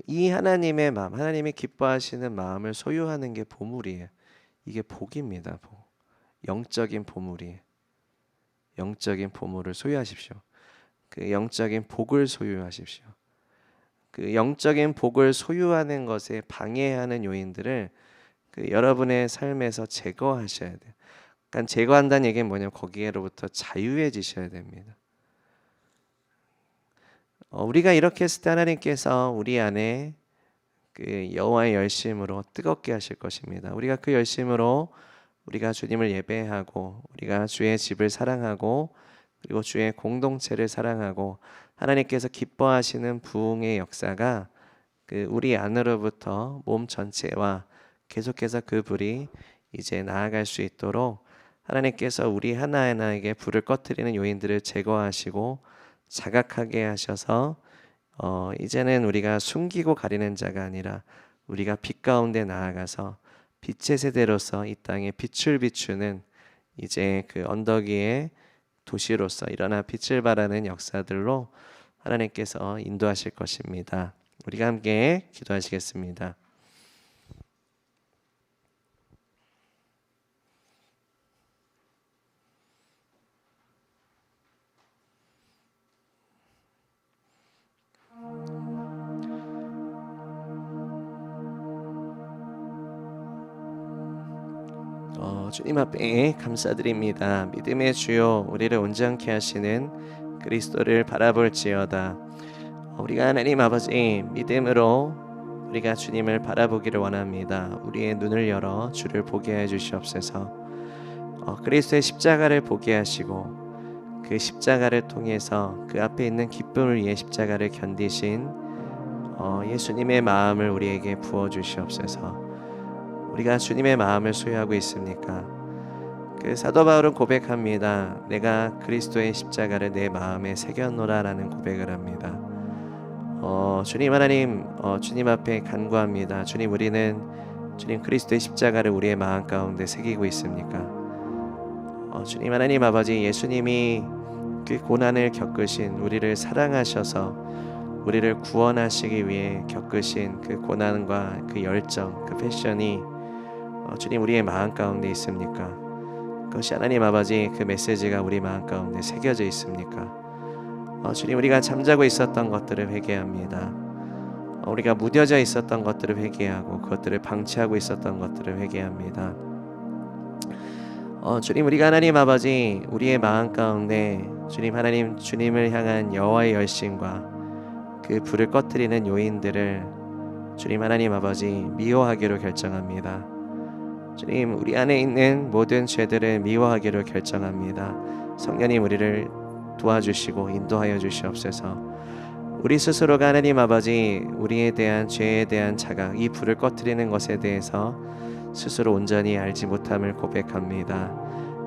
이 하나님의 마음, 하나님이 기뻐하시는 마음을 소유하는 게 보물이에요. 이게 복입니다. 영적인 보물이에요. 영적인 보물을 소유하십시오. 영적인 복을 소유하십시오. 영적인 복을 소유하는 것에 방해하는 요인들을 여러분의 삶에서 제거하셔야 돼요. 그러니까 제거한다는 얘기는 뭐냐면 거기에로부터 자유해지셔야 됩니다. 우리가 이렇게 했을 때 하나님께서 우리 안에 여호와의 열심으로 뜨겁게 하실 것입니다. 우리가 그 열심으로 우리가 주님을 예배하고 우리가 주의 집을 사랑하고 그리고 주의 공동체를 사랑하고 하나님께서 기뻐하시는 부흥의 역사가 우리 안으로부터 몸 전체와 계속해서 그 불이 이제 나아갈 수 있도록 하나님께서 우리 하나하나에게 불을 꺼트리는 요인들을 제거하시고 자각하게 하셔서 이제는 우리가 숨기고 가리는 자가 아니라 우리가 빛 가운데 나아가서 빛의 세대로서 이 땅에 빛을 비추는 이제 그 언덕 위의 도시로서 일어나 빛을 발하는 역사들로 하나님께서 인도하실 것입니다. 우리가 함께 기도하시겠습니다. 주님 앞에 감사드립니다. 믿음의 주요 우리를 온전케 하시는 그리스도를 바라볼지어다. 우리가 하나님 아버지 믿음으로 우리가 주님을 바라보기를 원합니다. 우리의 눈을 열어 주를 보게 해 주시옵소서. 그리스도의 십자가를 보게 하시고 그 십자가를 통해서 그 앞에 있는 기쁨을 위해 십자가를 견디신 예수님의 마음을 우리에게 부어 주시옵소서. 우리가 주님의 마음을 소유하고 있습니까? 사도 바울은 고백합니다. 내가 그리스도의 십자가를 내 마음에 새겼노라라는 고백을 합니다. 주님 하나님, 주님 앞에 간구합니다. 주님, 우리는 주님 그리스도의 십자가를 우리의 마음 가운데 새기고 있습니까? 주님 하나님 아버지, 예수님이 그 고난을 겪으신 우리를 사랑하셔서 우리를 구원하시기 위해 겪으신 그 고난과 그 열정, 그 패션이 주님 우리의 마음 가운데 있습니까? 그것이 하나님 아버지 그 메시지가 우리 마음 가운데 새겨져 있습니까? 주님, 우리가 잠자고 있었던 것들을 회개합니다. 우리가 무뎌져 있었던 것들을 회개하고 그것들을 방치하고 있었던 것들을 회개합니다. 주님, 우리가 하나님 아버지 우리의 마음 가운데 주님 하나님 주님을 향한 여호와의 열심과 그 불을 꺼트리는 요인들을 주님 하나님 아버지 미워하기로 결정합니다. 주님, 우리 안에 있는 모든 죄들을 미워하기로 결정합니다. 성령님 우리를 도와주시고 인도하여 주시옵소서. 우리 스스로가 하나님 아버지 우리에 대한 죄에 대한 자각, 이 불을 꺼트리는 것에 대해서 스스로 온전히 알지 못함을 고백합니다.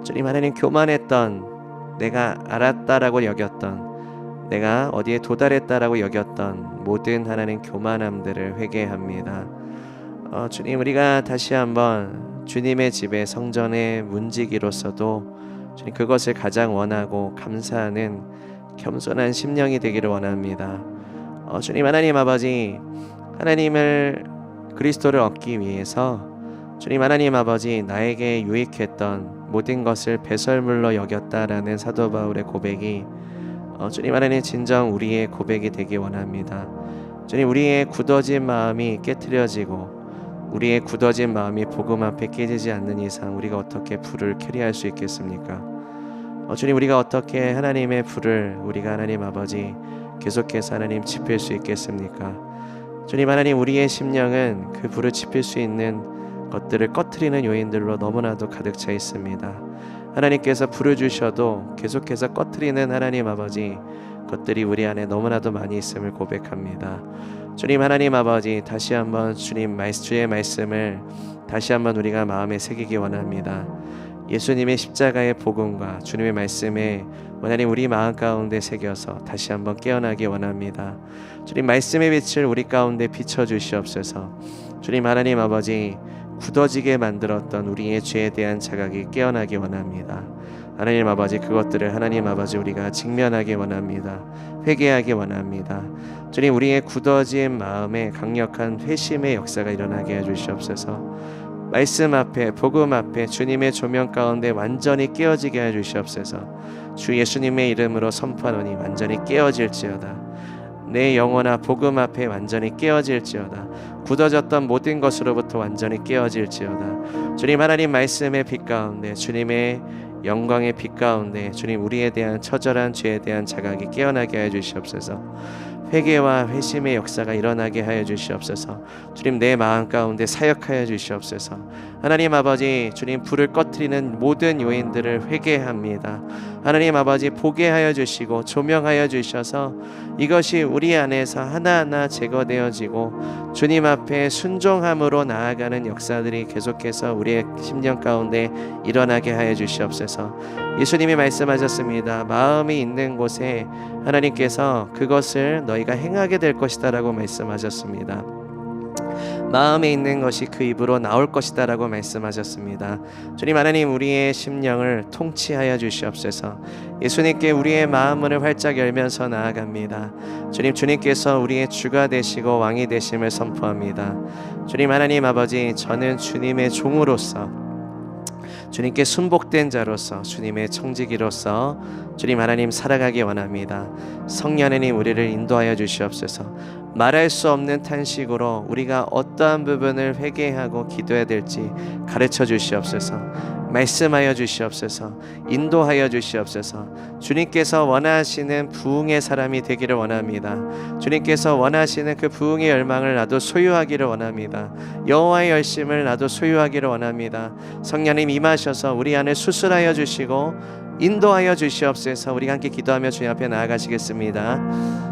주님 하나님, 교만했던, 내가 알았다라고 여겼던, 내가 어디에 도달했다라고 여겼던 모든 하나님 교만함들을 회개합니다. 주님, 우리가 다시 한번 주님의 집에 성전의 문지기로서도 주님 그것을 가장 원하고 감사하는 겸손한 심령이 되기를 원합니다. 주님 하나님 아버지, 하나님을 그리스도를 얻기 위해서 주님 하나님 아버지 나에게 유익했던 모든 것을 배설물로 여겼다라는 사도 바울의 고백이 주님 하나님 진정 우리의 고백이 되기 원합니다. 주님, 우리의 굳어진 마음이 깨트려지고 우리의 굳어진 마음이 복음 앞에 깨지지 않는 이상 우리가 어떻게 불을 켜리할 수 있겠습니까? 주님, 우리가 어떻게 하나님의 불을 우리가 하나님 아버지 계속해서 하나님 지필 수 있겠습니까? 주님 하나님, 우리의 심령은 그 불을 지필 수 있는 것들을 꺼트리는 요인들로 너무나도 가득 차 있습니다. 하나님께서 불을 주셔도 계속해서 꺼트리는 하나님 아버지 것들이 우리 안에 너무나도 많이 있음을 고백합니다. 주님 하나님 아버지, 다시 한번 주의 말씀을 다시 한번 우리가 마음에 새기기 원합니다. 예수님의 십자가의 복음과 주님의 말씀에 하나님 우리 마음 가운데 새겨서 다시 한번 깨어나기 원합니다. 주님 말씀의 빛을 우리 가운데 비춰주시옵소서. 주님 하나님 아버지, 굳어지게 만들었던 우리의 죄에 대한 자각이 깨어나기 원합니다. 하나님 아버지, 그것들을 하나님 아버지 우리가 직면하기 원합니다. 회개하기 원합니다. 주님, 우리의 굳어진 마음에 강력한 회심의 역사가 일어나게 해주시옵소서. 말씀 앞에, 복음 앞에 주님의 조명 가운데 완전히 깨어지게 해주시옵소서. 주 예수님의 이름으로 선포하노니 완전히 깨어질지어다. 내 영혼아 복음 앞에 완전히 깨어질지어다. 굳어졌던 모든 것으로부터 완전히 깨어질지어다. 주님 하나님 말씀의 빛 가운데, 주님의 영광의 빛 가운데 주님 우리에 대한 처절한 죄에 대한 자각이 깨어나게 하여 주시옵소서. 회개와 회심의 역사가 일어나게 하여 주시옵소서. 주님 내 마음 가운데 사역하여 주시옵소서. 하나님 아버지, 주님 불을 꺼트리는 모든 요인들을 회개합니다. 하나님 아버지, 보게 하여 주시고 조명하여 주셔서 이것이 우리 안에서 하나하나 제거되어지고 주님 앞에 순종함으로 나아가는 역사들이 계속해서 우리의 심령 가운데 일어나게 하여 주시옵소서. 예수님이 말씀하셨습니다. 마음이 있는 곳에 하나님께서 그것을 너희가 행하게 될 것이다 라고 말씀하셨습니다. 마음에 있는 것이 그 입으로 나올 것이다 라고 말씀하셨습니다. 주님 하나님, 우리의 심령을 통치하여 주시옵소서. 예수님께 우리의 마음을 활짝 열면서 나아갑니다. 주님, 주님께서 우리의 주가 되시고 왕이 되심을 선포합니다. 주님 하나님 아버지, 저는 주님의 종으로서, 주님께 순복된 자로서, 주님의 청지기로서 주님 하나님 살아가기 원합니다. 성령 하나님, 우리를 인도하여 주시옵소서. 말할 수 없는 탄식으로 우리가 어떠한 부분을 회개하고 기도해야 될지 가르쳐 주시옵소서. 말씀하여 주시옵소서. 인도하여 주시옵소서. 주님께서 원하시는 부흥의 사람이 되기를 원합니다. 주님께서 원하시는 그 부흥의 열망을 나도 소유하기를 원합니다. 여호와의 열심을 나도 소유하기를 원합니다. 성령님 임하셔서 우리 안에 수술하여 주시고 인도하여 주시옵소서. 우리가 함께 기도하며 주님 앞에 나아가시겠습니다.